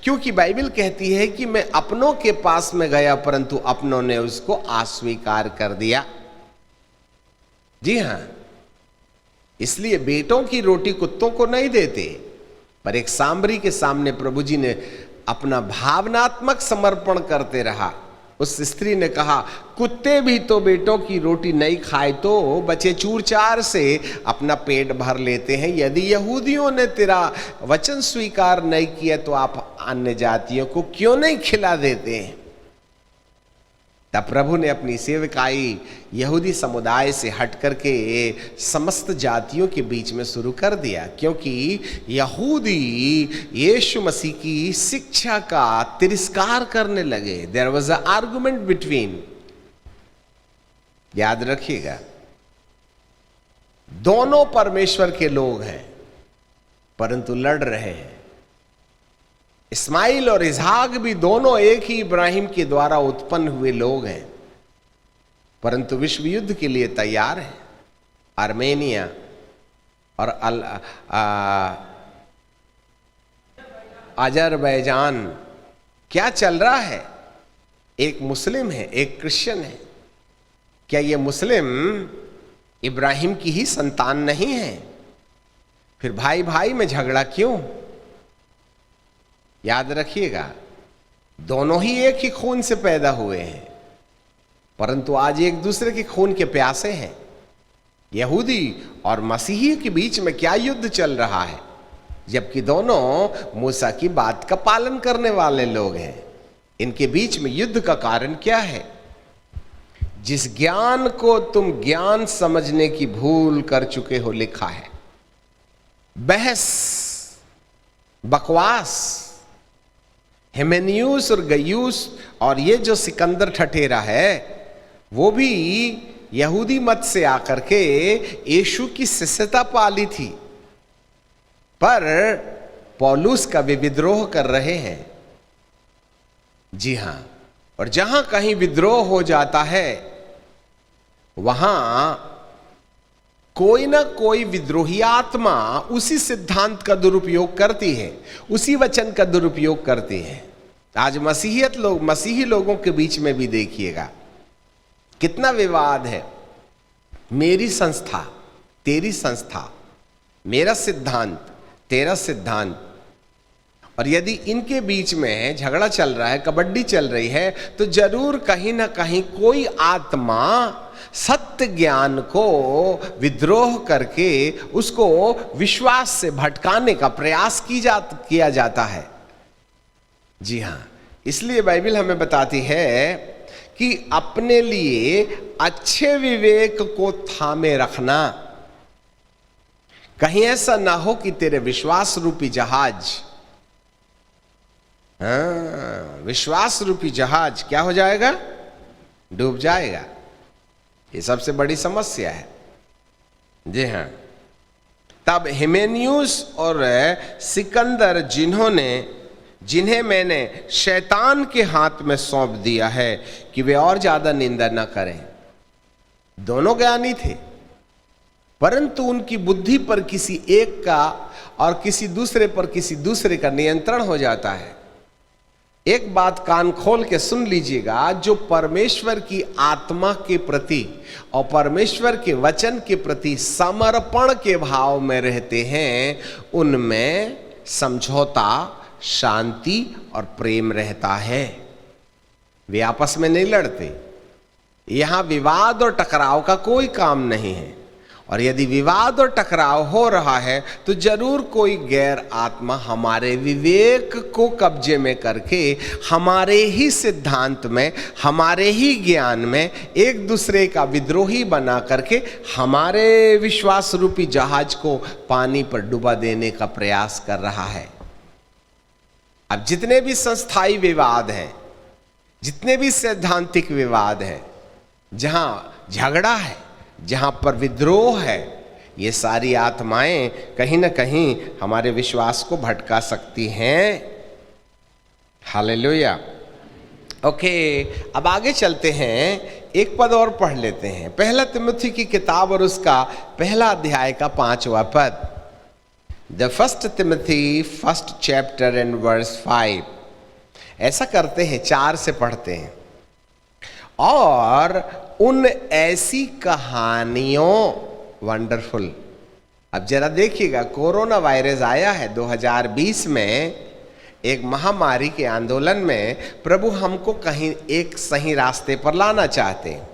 क्योंकि बाइबल कहती है कि मैं अपनों के पास में गया परंतु अपनों ने उसको अस्वीकार कर दिया। जी हां, इसलिए बेटों की रोटी कुत्तों को नहीं देते। पर एक सामरी के सामने प्रभु जी ने अपना भावनात्मक समर्पण करते रहा। उस स्त्री ने कहा, कुत्ते भी तो बेटों की रोटी नहीं खाए तो बचे चूर चार से अपना पेट भर लेते हैं। यदि यहूदियों ने तेरा वचन स्वीकार नहीं किया तो आप अन्य जातियों को क्यों नहीं खिला देते हैं? तब प्रभु ने अपनी सेवकाई यहूदी समुदाय से हट करके समस्त जातियों के बीच में शुरू कर दिया, क्योंकि यहूदी यीशु मसीह की शिक्षा का तिरस्कार करने लगे। There was a argument between, याद रखिएगा, दोनों परमेश्वर के लोग हैं परंतु लड़ रहे हैं। इस्माइल और इसहाक भी दोनों एक ही इब्राहिम के द्वारा उत्पन्न हुए लोग हैं परंतु विश्व युद्ध के लिए तैयार हैं। आर्मेनिया और अजरबैजान क्या चल रहा है? एक मुस्लिम है, एक क्रिश्चियन है। क्या ये मुस्लिम इब्राहिम की ही संतान नहीं है? फिर भाई भाई में झगड़ा क्यों? याद रखिएगा, दोनों ही एक ही खून से पैदा हुए हैं परंतु आज एक दूसरे के खून के प्यासे हैं। यहूदी और मसीही के बीच में क्या युद्ध चल रहा है, जबकि दोनों मूसा की बात का पालन करने वाले लोग हैं। इनके बीच में युद्ध का कारण क्या है? जिस ज्ञान को तुम ज्ञान समझने की भूल कर चुके हो, लिखा है। बहस, बकवास, हिमेनियुस और गयुस और ये जो सिकंदर ठठेरा है वो भी यहूदी मत से आकर के यीशु की शिष्यता पाली थी, पर पौलुस का वे विद्रोह कर रहे हैं। जी हां, और जहां कहीं विद्रोह हो जाता है वहां कोई ना कोई विद्रोही आत्मा उसी सिद्धांत का दुरुपयोग करती है, उसी वचन का दुरुपयोग करती है। आज मसीही लोगों के बीच में भी देखिएगा कितना विवाद है। मेरी संस्था, तेरी संस्था, मेरा सिद्धांत, तेरा सिद्धांत। और यदि इनके बीच में झगड़ा चल रहा है, कबड्डी चल रही है, तो जरूर कहीं ना कहीं कोई आत्मा सत्य ज्ञान को विद्रोह करके उसको विश्वास से भटकाने का प्रयास किया जाता है। जी हां, इसलिए बाइबल हमें बताती है कि अपने लिए अच्छे विवेक को थामे रखना, कहीं ऐसा ना हो कि तेरे विश्वास रूपी जहाज, विश्वास रूपी जहाज क्या हो जाएगा? डूब जाएगा। ये सबसे बड़ी समस्या है। जी हाँ, तब हिमेनियुस और सिकंदर जिन्हें मैंने शैतान के हाथ में सौंप दिया है कि वे और ज्यादा निंदा न करें, दोनों ज्ञानी थे परंतु उनकी बुद्धि पर किसी एक का और किसी दूसरे पर किसी दूसरे का नियंत्रण हो जाता है। एक बात कान खोल के सुन लीजिएगा, जो परमेश्वर की आत्मा के प्रति और परमेश्वर के वचन के प्रति समर्पण के भाव में रहते हैं, उनमें समझौता, शांति और प्रेम रहता है। वे आपस में नहीं लड़ते। यहां विवाद और टकराव का कोई काम नहीं है, और यदि विवाद और टकराव हो रहा है तो जरूर कोई गैर आत्मा हमारे विवेक को कब्जे में करके हमारे ही सिद्धांत में, हमारे ही ज्ञान में एक दूसरे का विद्रोही बना करके हमारे विश्वास रूपी जहाज को पानी पर डुबा देने का प्रयास कर रहा है। अब जितने भी संस्थाई विवाद हैं, जितने भी सैद्धांतिक विवाद हैं, जहां झगड़ा है, जहां पर विद्रोह है, ये सारी आत्माएं कहीं ना कहीं हमारे विश्वास को भटका सकती हैं। हालेलुया। ओके, अब आगे चलते हैं, एक पद और पढ़ लेते हैं। पहला तिमुथी की किताब और उसका पहला अध्याय का 5वां पद। The first Timothy first chapter and verse 5। ऐसा करते हैं, 4 से पढ़ते हैं। और उन ऐसी कहानियों, वंडरफुल। अब जरा देखिएगा, कोरोना वायरस आया है 2020 में, एक महामारी के आंदोलन में प्रभु हमको कहीं एक सही रास्ते पर लाना चाहते हैं।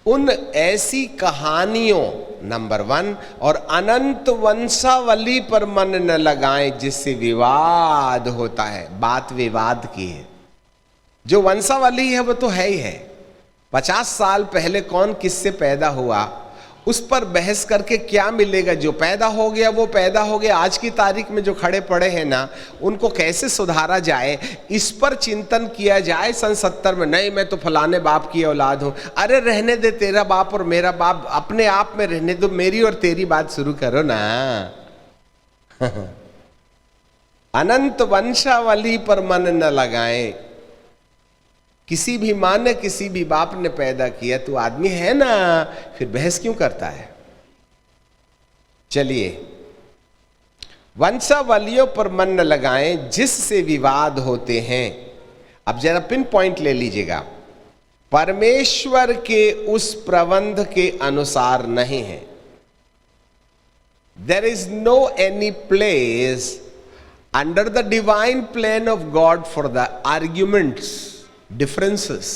उन ऐसी कहानियों, नंबर 1, और अनंत वंशावली पर मन न लगाएं जिससे विवाद होता है। बात विवाद की है। जो वंशावली है वो तो है ही है। 50 साल पहले कौन किससे पैदा हुआ, उस पर बहस करके क्या मिलेगा। जो पैदा हो गया वो पैदा हो गया। आज की तारीख में जो खड़े पड़े हैं ना, उनको कैसे सुधारा जाए, इस पर चिंतन किया जाए। सन 70 में, नहीं मैं तो फलाने बाप की औलाद हूं। अरे रहने दे, तेरा बाप और मेरा बाप अपने आप में रहने दो, मेरी और तेरी बात शुरू करो ना। अनंत वंशावली पर मन न लगाएं। किसी भी माँ ने, किसी भी बाप ने पैदा किया, तो आदमी है ना, फिर बहस क्यों करता है। चलिए, वंशावलियों पर मन न लगाएं जिससे विवाद होते हैं। अब जरा पिन पॉइंट ले लीजिएगा, परमेश्वर के उस प्रबंध के अनुसार नहीं है। There is no any place under the divine plan of God for the arguments, differences.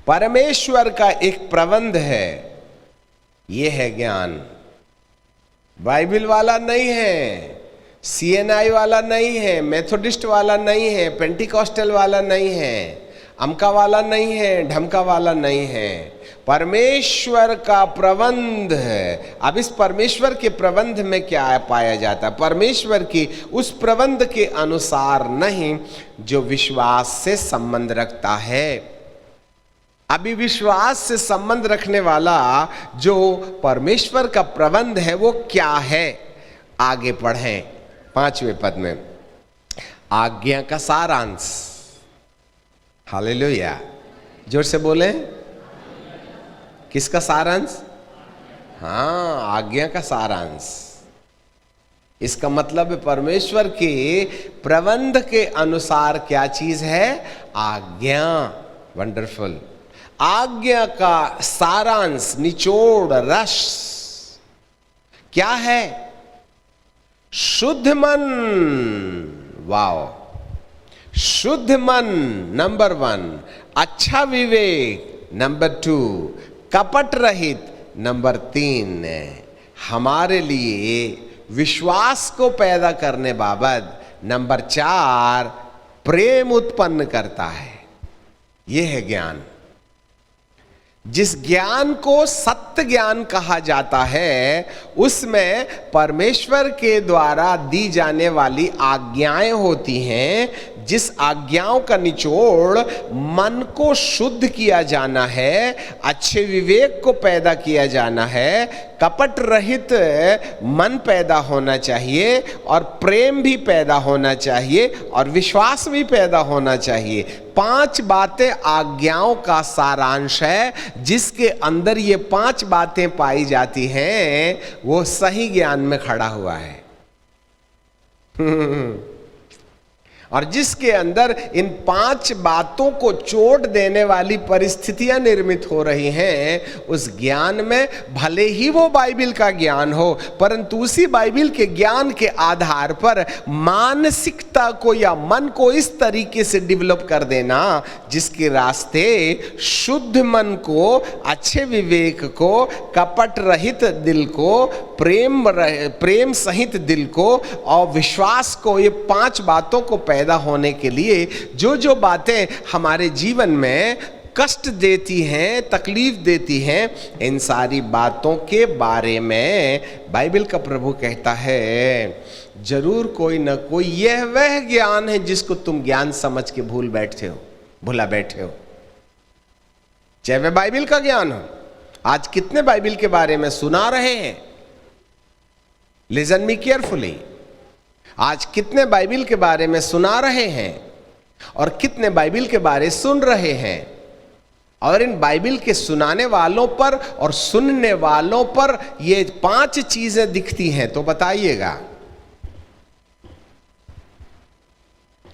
परमेश्वर का एक प्रबंध है, यह है ज्ञान। बाइबल वाला नहीं है, सीएनआई वाला नहीं है, मेथोडिस्ट वाला नहीं है, पेंटिकॉस्टल वाला नहीं है, अमका वाला नहीं है, ढमका वाला नहीं है। परमेश्वर का प्रबंध है। अब इस परमेश्वर के प्रबंध में क्या पाया जाता है? परमेश्वर की उस प्रबंध के अनुसार नहीं जो विश्वास से संबंध रखता है। अभी विश्वास से संबंध रखने वाला जो परमेश्वर का प्रबंध है वो क्या है? आगे पढ़ें 5वें पद में, आज्ञा का सारांश। हालेलुया, जोर से बोले। किसका सारांश? हाँ, आज्ञा का सारांश। इसका मतलब है परमेश्वर के प्रबंध के अनुसार क्या चीज है? आज्ञा। वंडरफुल। आज्ञा का सारांश, निचोड़, रस क्या है? शुद्ध मन। वाओ, शुद्ध मन नंबर 1, अच्छा विवेक नंबर 2, कपट रहित नंबर 3। हमारे लिए विश्वास को पैदा करने बाबत नंबर 4, प्रेम उत्पन्न करता है। यह है ज्ञान। जिस ज्ञान को सत्य ज्ञान कहा जाता है, उसमें परमेश्वर के द्वारा दी जाने वाली आज्ञाएं होती हैं। जिस आज्ञाओं का निचोड़ मन को शुद्ध किया जाना है, अच्छे विवेक को पैदा किया जाना है, कपट रहित मन पैदा होना चाहिए, और प्रेम भी पैदा होना चाहिए, और विश्वास भी पैदा होना चाहिए। 5 बातें आज्ञाओं का सारांश है। जिसके अंदर ये 5 बातें पाई जाती हैं वो सही ज्ञान में खड़ा हुआ है। और जिसके अंदर इन 5 बातों को चोट देने वाली परिस्थितियां निर्मित हो रही हैं, उस ज्ञान में भले ही वो बाइबिल का ज्ञान हो, परंतु उसी बाइबिल के ज्ञान के आधार पर मानसिकता को या मन को इस तरीके से डेवलप कर देना जिसके रास्ते शुद्ध मन को, अच्छे विवेक को, कपट रहित दिल को, प्रेम सहित दिल को और विश्वास को, ये 5 बातों को पैदा होने के लिए जो जो बातें हमारे जीवन में कष्ट देती हैं, तकलीफ देती हैं, इन सारी बातों के बारे में बाइबल का प्रभु कहता है जरूर कोई ना कोई, यह वह ज्ञान है जिसको तुम ज्ञान समझ के भुला बैठे हो, चाहे वह बाइबल का ज्ञान हो। आज कितने बाइबल के बारे में सुना रहे हैं, लिसन मी केयरफुली, आज कितने बाइबिल के बारे में सुना रहे हैं और कितने बाइबिल के बारे सुन रहे हैं, और इन बाइबिल के सुनाने वालों पर और सुनने वालों पर ये 5 चीजें दिखती हैं। तो बताइएगा,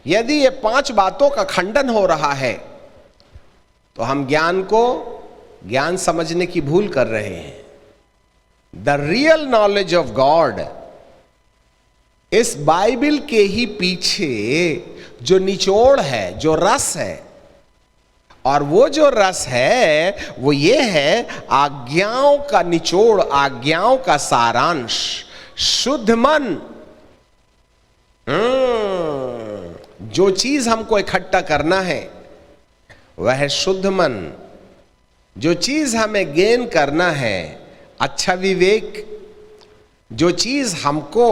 यदि ये 5 बातों का खंडन हो रहा है तो हम ज्ञान समझने की भूल कर रहे हैं। The real knowledge of God इस बाइबिल के ही पीछे जो निचोड़ है, जो रस है, और वो जो रस है वो ये है आज्ञाओं का निचोड़, आज्ञाओं का सारांश, शुद्ध मन। जो चीज हमको इकट्ठा करना है वह है शुद्ध मन। जो चीज हमें गेन करना है, अच्छा विवेक, जो चीज हमको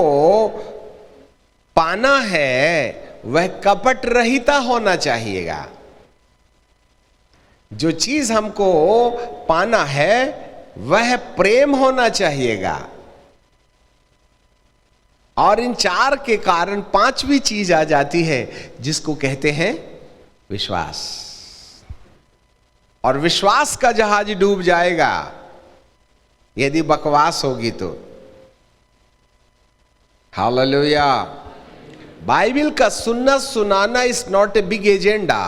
पाना है वह कपट रहिता होना चाहिएगा। जो चीज हमको पाना है वह प्रेम होना चाहिएगा। और इन 4 के कारण 5वीं चीज आ जाती है जिसको कहते हैं विश्वास। और विश्वास का जहाज डूब जाएगा यदि बकवास होगी तो। हालेलुया। बाइबिल का सुनना सुनाना is not a big agenda,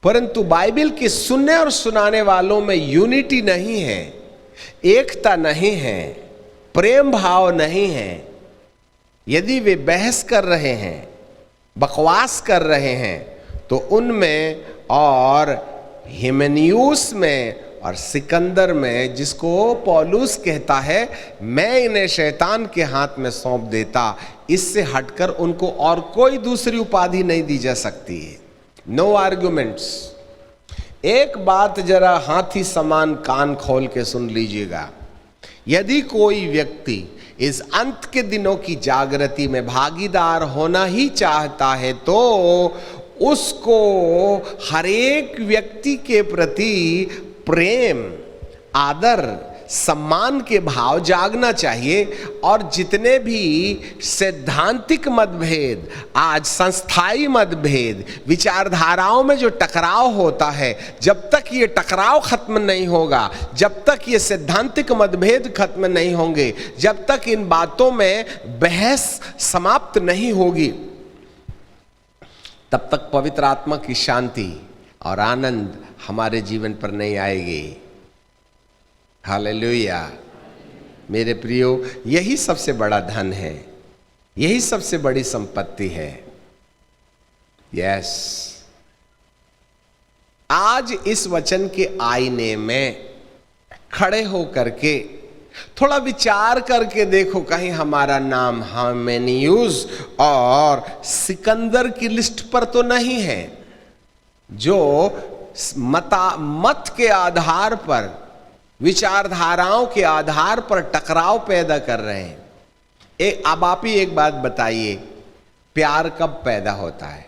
परंतु बाइबिल के सुनने और सुनाने वालों में यूनिटी नहीं है, एकता नहीं है, प्रेम भाव नहीं है। यदि वे बहस कर रहे हैं, बकवास कर रहे हैं, तो उनमें और हिमेनियुस में और सिकंदर में, जिसको पौलुस कहता है मैं इन्हें शैतान के हाथ में सौंप देता, इससे हटकर उनको और कोई दूसरी उपाधि नहीं दी जा सकती है। No arguments. एक बात जरा हाथी समान कान खोल के सुन लीजिएगा, यदि कोई व्यक्ति इस अंत के दिनों की जागृति में भागीदार होना ही चाहता है तो उसको हर एक व्यक्ति के प्रति प्रेम, आदर, सम्मान के भाव जागना चाहिए। और जितने भी सैद्धांतिक मतभेद, आज संस्थाई मतभेद, विचारधाराओं में जो टकराव होता है, जब तक ये टकराव खत्म नहीं होगा, जब तक ये सैद्धांतिक मतभेद खत्म नहीं होंगे, जब तक इन बातों में बहस समाप्त नहीं होगी, तब तक पवित्र आत्मा की शांति और आनंद हमारे जीवन पर नहीं आएगी। हालेलुया। मेरे प्रियो, यही सबसे बड़ा धन है, यही सबसे बड़ी संपत्ति है। यस, आज इस वचन के आईने में खड़े हो करके थोड़ा विचार करके देखो, कहीं हमारा नाम हिमेनियुस और सिकंदर की लिस्ट पर तो नहीं है, जो मत के आधार पर, विचारधाराओं के आधार पर टकराव पैदा कर रहे हैं। अब आप ही एक बात बताइए, प्यार कब पैदा होता है?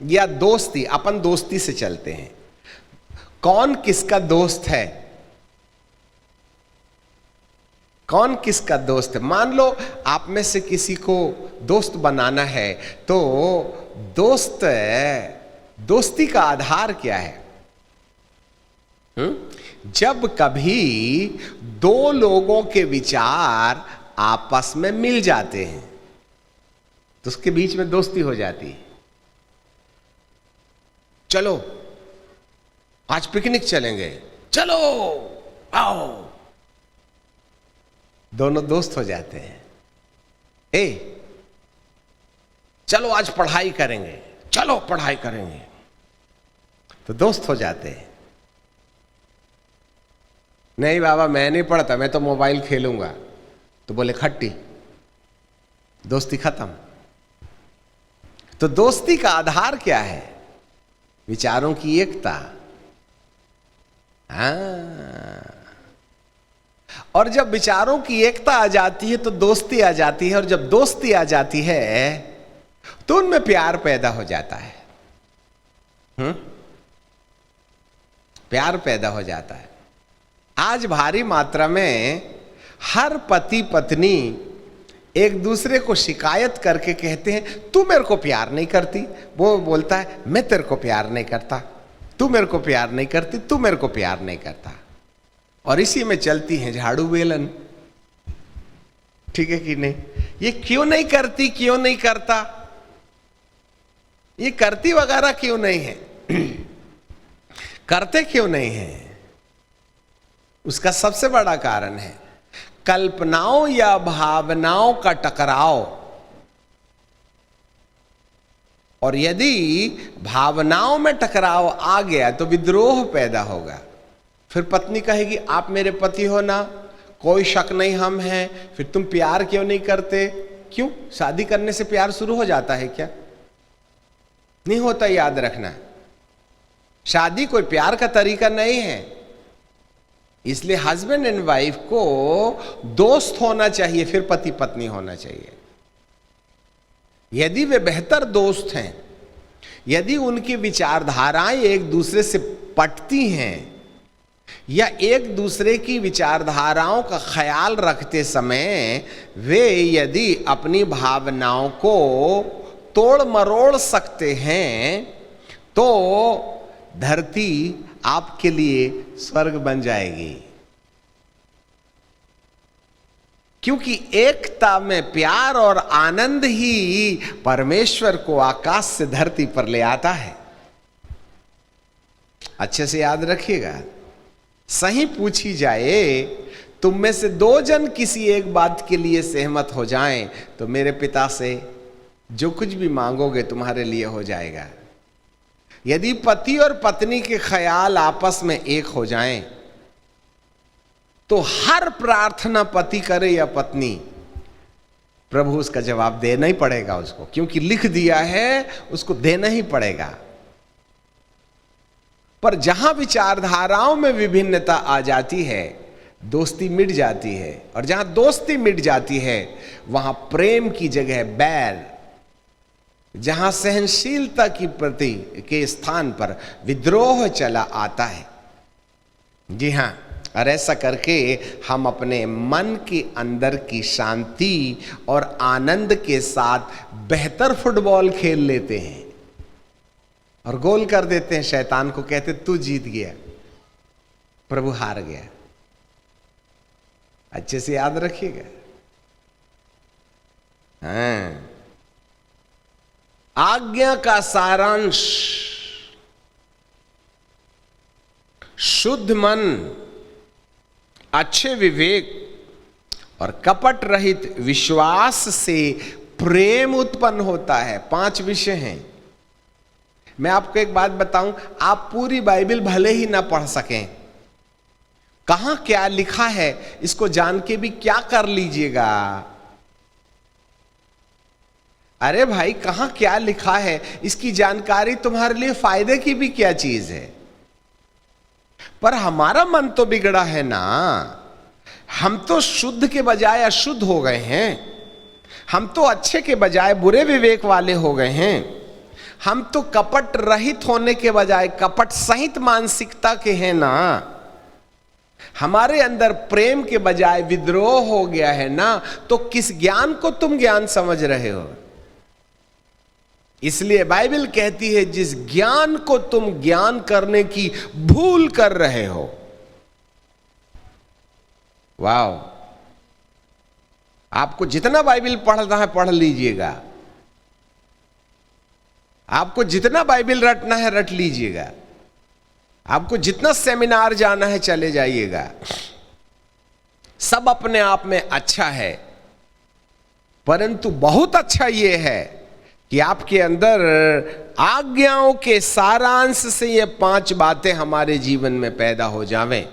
या दोस्ती, अपन दोस्ती से चलते हैं, कौन किसका दोस्त है? कौन किसका दोस्त है? मान लो आप में से किसी को दोस्त बनाना है तो दोस्ती का आधार क्या है? जब कभी दो लोगों के विचार आपस में मिल जाते हैं तो उसके बीच में दोस्ती हो जाती है। चलो आज पिकनिक चलेंगे, चलो आओ, दोनों दोस्त हो जाते हैं। चलो आज पढ़ाई करेंगे, चलो पढ़ाई करेंगे, तो दोस्त हो जाते हैं। नहीं बाबा मैं नहीं पढ़ता, मैं तो मोबाइल खेलूंगा, तो बोले खट्टी, दोस्ती खत्म। तो दोस्ती का आधार क्या है? विचारों की एकता। और जब विचारों की एकता आ जाती है तो दोस्ती आ जाती है, और जब दोस्ती आ जाती है तो उनमें प्यार पैदा हो जाता है। प्यार पैदा हो जाता है। आज भारी मात्रा में हर पति पत्नी एक दूसरे को शिकायत करके कहते हैं तू मेरे को प्यार नहीं करती, वो बोलता है मैं तेरे को प्यार नहीं करता, तू मेरे को प्यार नहीं करती, तू मेरे को प्यार नहीं करता, और इसी में चलती है झाड़ू बेलन। ठीक है कि नहीं? ये क्यों नहीं करती, क्यों नहीं करता, ये करती वगैरह क्यों नहीं है, करते क्यों नहीं है? उसका सबसे बड़ा कारण है कल्पनाओं या भावनाओं का टकराव। और यदि भावनाओं में टकराव आ गया तो विद्रोह पैदा होगा। फिर पत्नी कहेगी आप मेरे पति हो ना, कोई शक नहीं हम हैं, फिर तुम प्यार क्यों नहीं करते? क्यों? शादी करने से प्यार शुरू हो जाता है क्या? नहीं होता, याद रखना। शादी कोई प्यार का तरीका नहीं है। इसलिए हस्बैंड एंड वाइफ को दोस्त होना चाहिए, फिर पति पत्नी होना चाहिए। यदि वे बेहतर दोस्त हैं, यदि उनकी विचारधाराएं एक दूसरे से पटती हैं, या एक दूसरे की विचारधाराओं का ख्याल रखते समय वे यदि अपनी भावनाओं को तोड़ मरोड़ सकते हैं, तो धरती आपके लिए स्वर्ग बन जाएगी। क्योंकि एकता में प्यार और आनंद ही परमेश्वर को आकाश से धरती पर ले आता है। अच्छे से याद रखिएगा। सही पूछी जाए, तुम में से दो जन किसी एक बात के लिए सहमत हो जाएं तो मेरे पिता से जो कुछ भी मांगोगे तुम्हारे लिए हो जाएगा। यदि पति और पत्नी के ख्याल आपस में एक हो जाएं तो हर प्रार्थना पति करे या पत्नी, प्रभु उसका जवाब देना ही पड़ेगा उसको, क्योंकि लिख दिया है, उसको देना ही पड़ेगा। पर जहां विचारधाराओं में विभिन्नता आ जाती है, दोस्ती मिट जाती है, और जहां दोस्ती मिट जाती है वहां प्रेम की जगह बैर, जहां सहनशीलता की प्रति के स्थान पर विद्रोह चला आता है। जी हां, और ऐसा करके हम अपने मन के अंदर की शांति और आनंद के साथ बेहतर फुटबॉल खेल लेते हैं और गोल कर देते हैं। शैतान को कहते तू जीत गया, प्रभु हार गया। अच्छे से याद रखिएगा। हाँ, आज्ञा का सारांश, शुद्ध मन, अच्छे विवेक और कपट रहित विश्वास से प्रेम उत्पन्न होता है। 5 विषय हैं। मैं आपको एक बात बताऊं, आप पूरी बाइबल भले ही ना पढ़ सकें, कहां क्या लिखा है इसको जान के भी क्या कर लीजिएगा। अरे भाई, कहां क्या लिखा है इसकी जानकारी तुम्हारे लिए फायदे की भी क्या चीज है। पर हमारा मन तो बिगड़ा है ना। हम तो शुद्ध के बजाय अशुद्ध हो गए हैं। हम तो अच्छे के बजाय बुरे विवेक वाले हो गए हैं। हम तो कपट रहित होने के बजाय कपट सहित मानसिकता के हैं ना। हमारे अंदर प्रेम के बजाय विद्रोह हो गया है ना। तो किस ज्ञान को तुम ज्ञान समझ रहे हो? इसलिए बाइबल कहती है जिस ज्ञान को तुम ज्ञान करने की भूल कर रहे हो, वाह, आपको जितना बाइबल पढ़ना है पढ़ लीजिएगा, आपको जितना बाइबल रटना है रट लीजिएगा, आपको जितना सेमिनार जाना है चले जाइएगा, सब अपने आप में अच्छा है। परंतु बहुत अच्छा यह है कि आपके अंदर आज्ञाओं के सारांश से ये 5 बातें हमारे जीवन में पैदा हो जावें।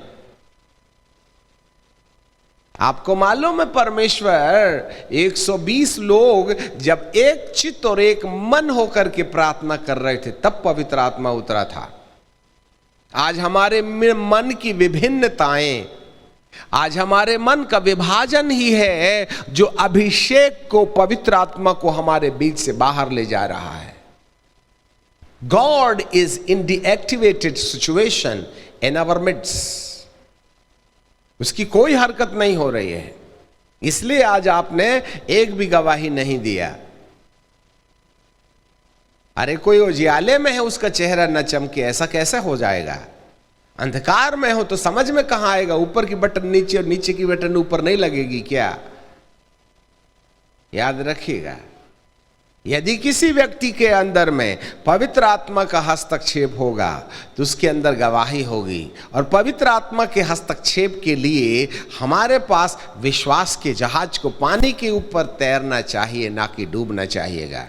आपको मालूम है परमेश्वर 120 लोग जब एक चित्त और एक मन होकर के प्रार्थना कर रहे थे तब पवित्र आत्मा उतरा था। आज हमारे मन की विभिन्नताएं, आज हमारे मन का विभाजन ही है जो अभिषेक को, पवित्र आत्मा को हमारे बीच से बाहर ले जा रहा है। God is in deactivated situation in our midst. उसकी कोई हरकत नहीं हो रही है, इसलिए आज आपने एक भी गवाही नहीं दिया। अरे कोई उजियाले में है उसका चेहरा न चमके, ऐसा कैसे हो जाएगा? अंधकार में हो तो समझ में कहां आएगा? ऊपर की बटन नीचे और नीचे की बटन ऊपर नहीं लगेगी क्या? याद रखिएगा, यदि किसी व्यक्ति के अंदर में पवित्र आत्मा का हस्तक्षेप होगा तो उसके अंदर गवाही होगी। और पवित्र आत्मा के हस्तक्षेप के लिए हमारे पास विश्वास के जहाज को पानी के ऊपर तैरना चाहिए, ना कि डूबना चाहिएगा।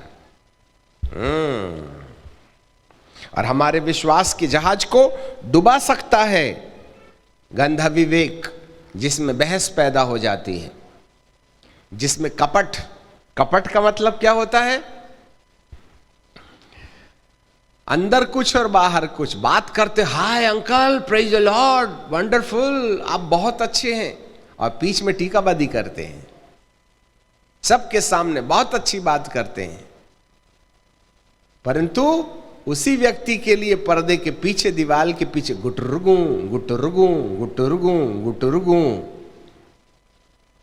और हमारे विश्वास के जहाज को डुबा सकता है गंधा विवेक, जिसमें बहस पैदा हो जाती है, जिसमें कपट। कपट का मतलब क्या होता है? अंदर कुछ और बाहर कुछ। बात करते, hi uncle, praise the Lord, wonderful, आप बहुत अच्छे हैं, और बीच में टीकाबादी करते हैं, सबके सामने बहुत अच्छी बात करते हैं, परंतु उसी व्यक्ति के लिए पर्दे के पीछे, दीवार के पीछे गुटुरगू गुटुरगू गुटुरगू गुटुरगू।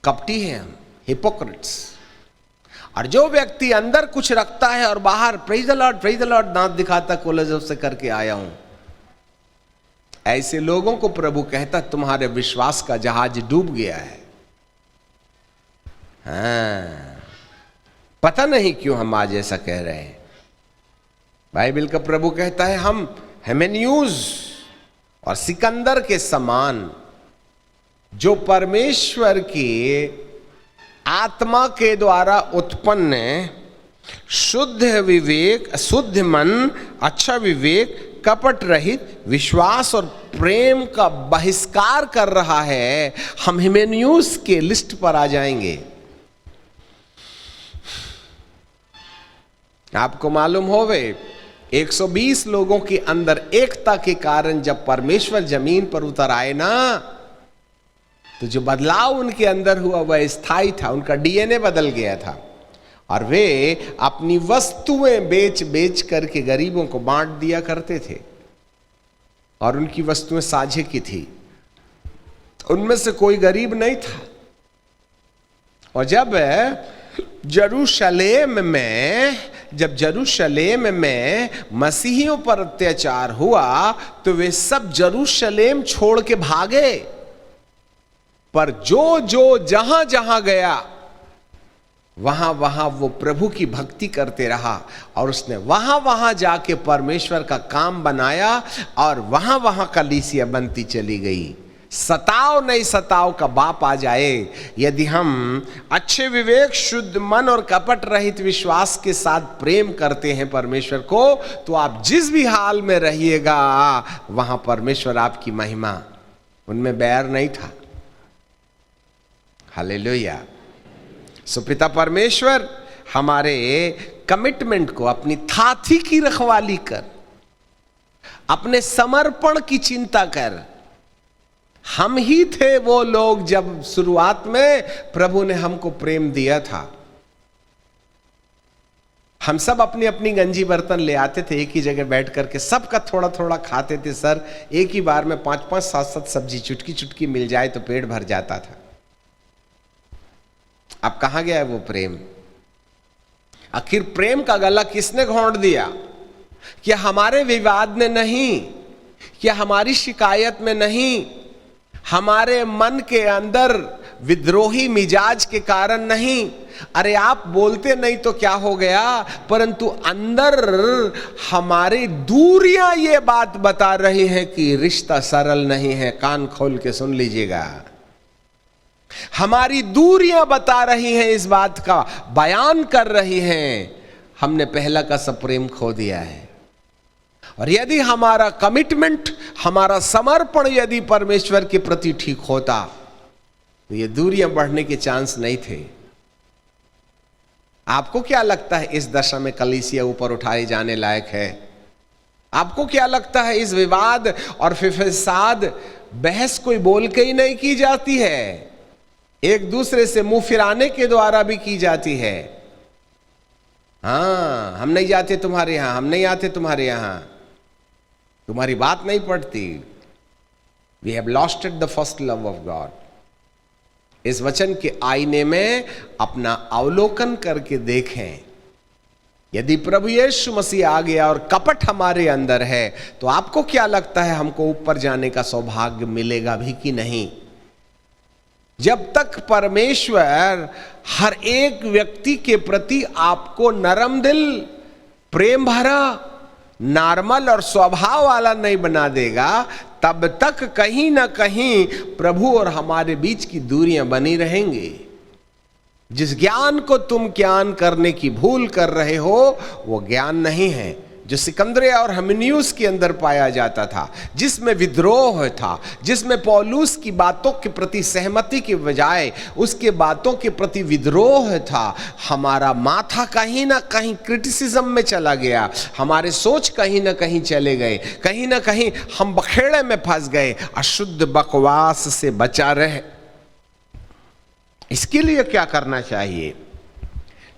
कपटी हैं हम, हिपोक्रेट्स। और जो व्यक्ति अंदर कुछ रखता है और बाहर प्रेज द लॉर्ड दांत दिखाता, कोलेजों से करके आया हूं, ऐसे लोगों को प्रभु कहता तुम्हारे विश्वास का जहाज डूब गया है। हाँ, पता नहीं क्यों हम आज ऐसा कह रहे हैं। बाइबल का प्रभु कहता है हम हेमेन्यूज और सिकंदर के समान, जो परमेश्वर की आत्मा के द्वारा उत्पन्न शुद्ध विवेक, शुद्ध मन, अच्छा विवेक, कपट रहित विश्वास और प्रेम का बहिष्कार कर रहा है, हम हिमेन्यूस के लिस्ट पर आ जाएंगे। आपको मालूम होवे 120 लोगों के अंदर एकता के कारण जब परमेश्वर जमीन पर उतर आए ना, तो जो बदलाव उनके अंदर हुआ वह स्थायी था। उनका डीएनए बदल गया था और वे अपनी वस्तुएं बेच बेच करके गरीबों को बांट दिया करते थे, और उनकी वस्तुएं साझे की थी, उनमें से कोई गरीब नहीं था। और जब यरूशलेम में मसीहियों पर अत्याचार हुआ तो वे सब यरूशलेम छोड़ के भागे। पर जो जहां जहां गया वहां वहां वो प्रभु की भक्ति करते रहा, और उसने वहां वहां जाके परमेश्वर का काम बनाया, और वहां वहां कलीसिया बनती चली गई। सताव नहीं सताव का बाप आ जाए, यदि हम अच्छे विवेक, शुद्ध मन और कपट रहित विश्वास के साथ प्रेम करते हैं परमेश्वर को, तो आप जिस भी हाल में रहिएगा वहां परमेश्वर आपकी महिमा। उनमें बैर नहीं था। हालेलुया। सो पिता परमेश्वर हमारे कमिटमेंट को, अपनी थाथी की रखवाली कर, अपने समर्पण की चिंता कर। हम ही थे वो लोग जब शुरुआत में प्रभु ने हमको प्रेम दिया था। हम सब अपनी अपनी गंजी बर्तन ले आते थे, एक ही जगह बैठ करके सबका थोड़ा थोड़ा खाते थे। सर, एक ही बार में 5-5, 7-7 सब्जी चुटकी चुटकी मिल जाए तो पेट भर जाता था। अब कहां गया है वो प्रेम? आखिर प्रेम का गला किसने घोंट दिया? क्या हमारे विवाद में नहीं, क्या हमारी शिकायत में नहीं, हमारे मन के अंदर विद्रोही मिजाज के कारण नहीं। अरे आप बोलते नहीं तो क्या हो गया, परंतु अंदर हमारी दूरियां ये बात बता रही हैं कि रिश्ता सरल नहीं है। कान खोल के सुन लीजिएगा, हमारी दूरियां बता रही हैं, इस बात का बयान कर रही हैं, हमने पहला का सब प्रेम खो दिया है। और यदि हमारा कमिटमेंट, हमारा समर्पण यदि परमेश्वर के प्रति ठीक होता तो ये दूरियां बढ़ने के चांस नहीं थे। आपको क्या लगता है इस दशा में कलीसिया ऊपर उठाए जाने लायक है? आपको क्या लगता है इस विवाद और फिसाद बहस कोई बोल के ही नहीं की जाती है, एक दूसरे से मुंह फिराने के द्वारा भी की जाती है। हाँ, हम नहीं जाते तुम्हारे यहां, हम नहीं आते तुम्हारे यहां, तुम्हारी बात नहीं पड़ती। We have lost it the first love of God. इस वचन के आईने में अपना अवलोकन करके देखें। यदि प्रभु यीशु मसीह आ गया और कपट हमारे अंदर है तो आपको क्या लगता है हमको ऊपर जाने का सौभाग्य मिलेगा भी कि नहीं? जब तक परमेश्वर हर एक व्यक्ति के प्रति आपको नरम दिल, प्रेम भरा, नॉर्मल और स्वभाव वाला नहीं बना देगा, तब तक कहीं ना कहीं प्रभु और हमारे बीच की दूरियां बनी रहेंगी। जिस ज्ञान को तुम ज्ञान करने की भूल कर रहे हो वो ज्ञान नहीं है जो सिकंदरिया और हमेनियुस के अंदर पाया जाता था, जिसमें विद्रोह था, जिसमें पौलुस की बातों के प्रति सहमति के बजाय उसके बातों के प्रति विद्रोह था। हमारा माथा कहीं ना कहीं क्रिटिसिज्म में चला गया, हमारे सोच कहीं ना कहीं चले गए, कहीं ना कहीं हम बखेड़े में फंस गए। अशुद्ध बकवास से बचा रहे। इसके लिए क्या करना चाहिए?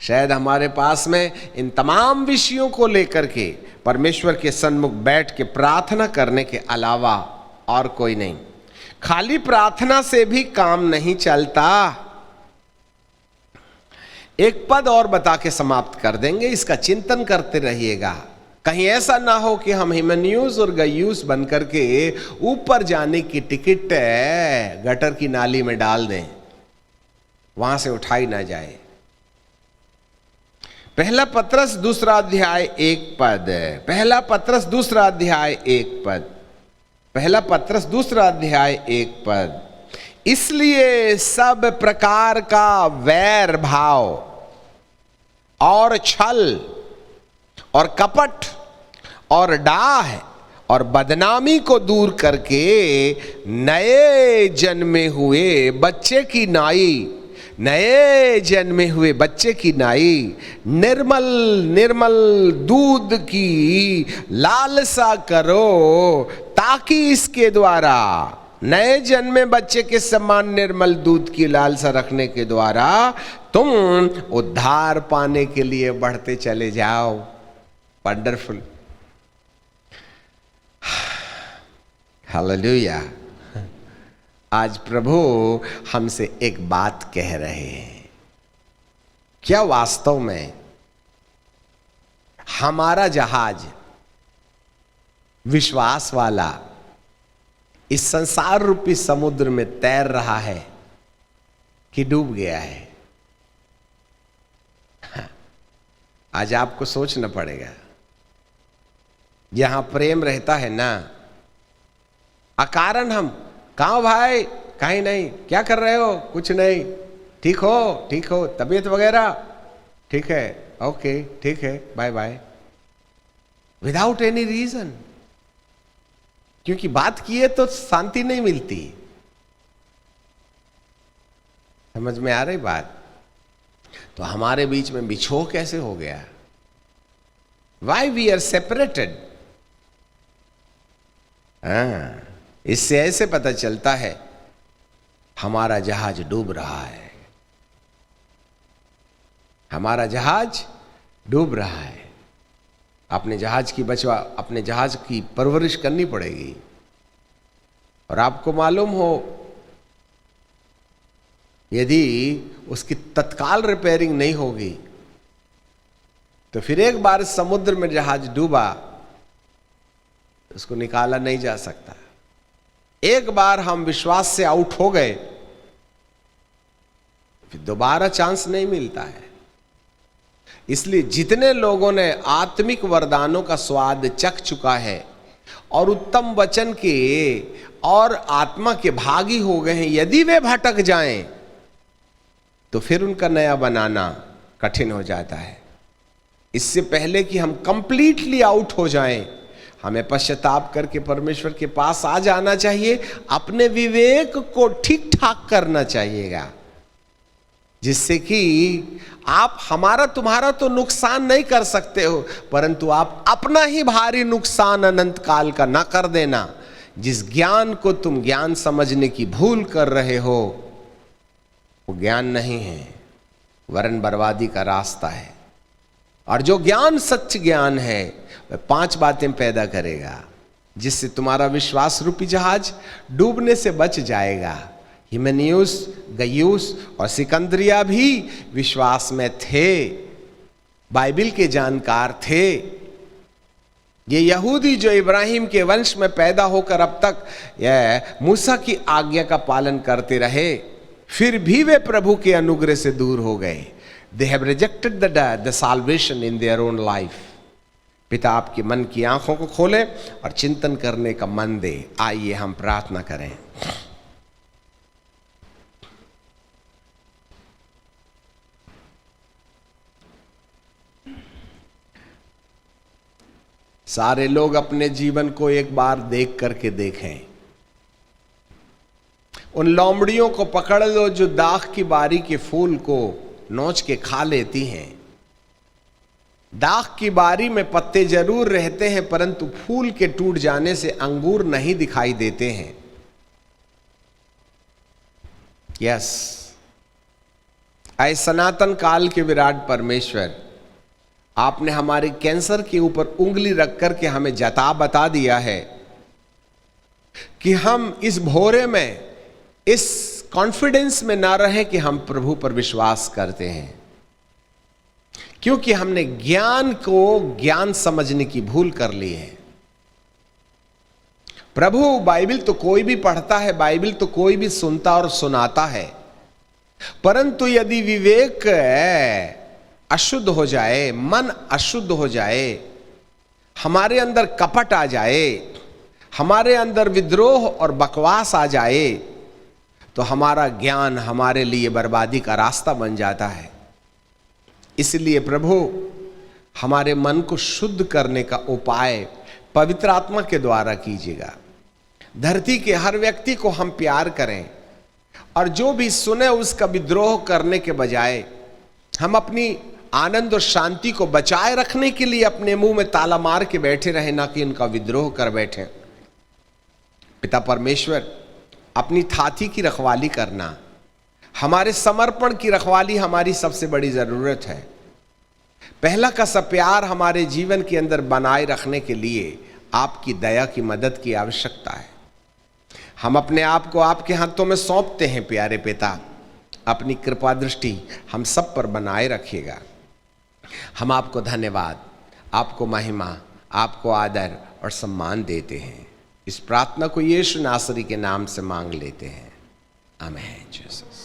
शायद हमारे पास में इन तमाम विषयों को लेकर के परमेश्वर के सन्मुख बैठ के प्रार्थना करने के अलावा और कोई नहीं। खाली प्रार्थना से भी काम नहीं चलता। एक पद और बता के समाप्त कर देंगे, इसका चिंतन करते रहिएगा। कहीं ऐसा ना हो कि हम हिमेनियुस और गयुस बन करके ऊपर जाने की टिकट गटर की नाली में डाल दें, वहां से उठाई ना जाए। पहला पत्रस दूसरा अध्याय 1 पद, पहला पत्रस दूसरा अध्याय 1 पद, पहला पत्रस दूसरा अध्याय 1 पद। इसलिए सब प्रकार का वैर भाव और छल और कपट और डाह और बदनामी को दूर करके नए जन्मे हुए बच्चे की नाई, नए जन्मे हुए बच्चे की नाई निर्मल निर्मल दूध की लालसा करो, ताकि इसके द्वारा, नए जन्मे बच्चे के समान निर्मल दूध की लालसा रखने के द्वारा तुम उद्धार पाने के लिए बढ़ते चले जाओ। Wonderful, hallelujah. आज प्रभु हमसे एक बात कह रहे हैं। क्या वास्तव में हमारा जहाज विश्वास वाला इस संसार रूपी समुद्र में तैर रहा है कि डूब गया है? आज आपको सोचना पड़ेगा। यहां प्रेम रहता है ना, अकारण हम कहाँ भाई, कहीं नहीं, क्या कर रहे हो, कुछ नहीं, ठीक हो, ठीक हो, तबीयत वगैरह ठीक है, ओके ठीक है, bye bye, without any reason. क्योंकि बात किए तो शांति नहीं मिलती। समझ में आ रही बात? तो हमारे बीच में बिछोह कैसे हो गया? Why we are separated? इससे ऐसे पता चलता है हमारा जहाज डूब रहा है, हमारा जहाज डूब रहा है। अपने जहाज की परवरिश करनी पड़ेगी। और आपको मालूम हो, यदि उसकी तत्काल रिपेयरिंग नहीं होगी तो फिर एक बार समुद्र में जहाज डूबा, उसको निकाला नहीं जा सकता। एक बार हम विश्वास से आउट हो गए, फिर दोबारा चांस नहीं मिलता है। इसलिए जितने लोगों ने आत्मिक वरदानों का स्वाद चख चुका है और उत्तम वचन के और आत्मा के भागी हो गए हैं, यदि वे भटक जाएं तो फिर उनका नया बनाना कठिन हो जाता है। इससे पहले कि हम कंप्लीटली आउट हो जाएं, हमें पश्चाताप करके परमेश्वर के पास आ जाना चाहिए। अपने विवेक को ठीक ठाक करना चाहिएगा, जिससे कि आप हमारा तुम्हारा तो नुकसान नहीं कर सकते हो, परंतु आप अपना ही भारी नुकसान अनंत काल का ना कर देना। जिस ज्ञान को तुम ज्ञान समझने की भूल कर रहे हो, वो ज्ञान नहीं है, वरन बर्बादी का रास्ता है। और जो ज्ञान सच्च ज्ञान है, वह 5 बातें पैदा करेगा, जिससे तुम्हारा विश्वास रूपी जहाज डूबने से बच जाएगा। हिमेनियुस, गयुस और सिकंदरिया भी विश्वास में थे, बाइबल के जानकार थे। ये यहूदी जो इब्राहिम के वंश में पैदा होकर अब तक यह मूसा की आज्ञा का पालन करते रहे, फिर भी वे प्रभु के अनुग्रह से दूर हो गए। They have rejected the salvation in their own life. पिता आपके मन की आंखों को खोले और चिंतन करने का मन दे। आइए हम प्रार्थना करें। सारे लोग अपने जीवन को एक बार देख करके देखें। उन लोमड़ियों को पकड़ लो जो दाख की बारी के फूल को नोच के खा लेती हैं। दाख की बारी में पत्ते जरूर रहते हैं, परंतु फूल के टूट जाने से अंगूर नहीं दिखाई देते हैं। यस, ऐ सनातन काल के विराट परमेश्वर, आपने हमारे कैंसर के ऊपर उंगली रख करके हमें जता बता दिया है कि हम इस भोरे में इस कॉन्फिडेंस में ना रहे कि हम प्रभु पर विश्वास करते हैं, क्योंकि हमने ज्ञान को ज्ञान समझने की भूल कर ली है। प्रभु, बाइबल तो कोई भी पढ़ता है, बाइबल तो कोई भी सुनता और सुनाता है, परंतु यदि विवेक अशुद्ध हो जाए, मन अशुद्ध हो जाए, हमारे अंदर कपट आ जाए, हमारे अंदर विद्रोह और बकवास आ जाए, तो हमारा ज्ञान हमारे लिए बर्बादी का रास्ता बन जाता है। इसलिए प्रभु, हमारे मन को शुद्ध करने का उपाय पवित्र आत्मा के द्वारा कीजिएगा। धरती के हर व्यक्ति को हम प्यार करें, और जो भी सुने उसका विद्रोह करने के बजाय हम अपनी आनंद और शांति को बचाए रखने के लिए अपने मुंह में ताला मार के बैठे रहे, ना कि उनका विद्रोह कर बैठे। पिता परमेश्वर, अपनी थाती की रखवाली करना, हमारे समर्पण की रखवाली हमारी सबसे बड़ी जरूरत है। पहला का सब प्यार हमारे जीवन के अंदर बनाए रखने के लिए आपकी दया की मदद की आवश्यकता है। हम अपने आप को आपके हाथों में सौंपते हैं प्यारे पिता, अपनी कृपा दृष्टि हम सब पर बनाए रखिएगा। हम आपको धन्यवाद, आपको महिमा, आपको आदर और सम्मान देते हैं। इस प्रार्थना को यीशु नासरी के नाम से मांग लेते हैं, आमीन। जीसस।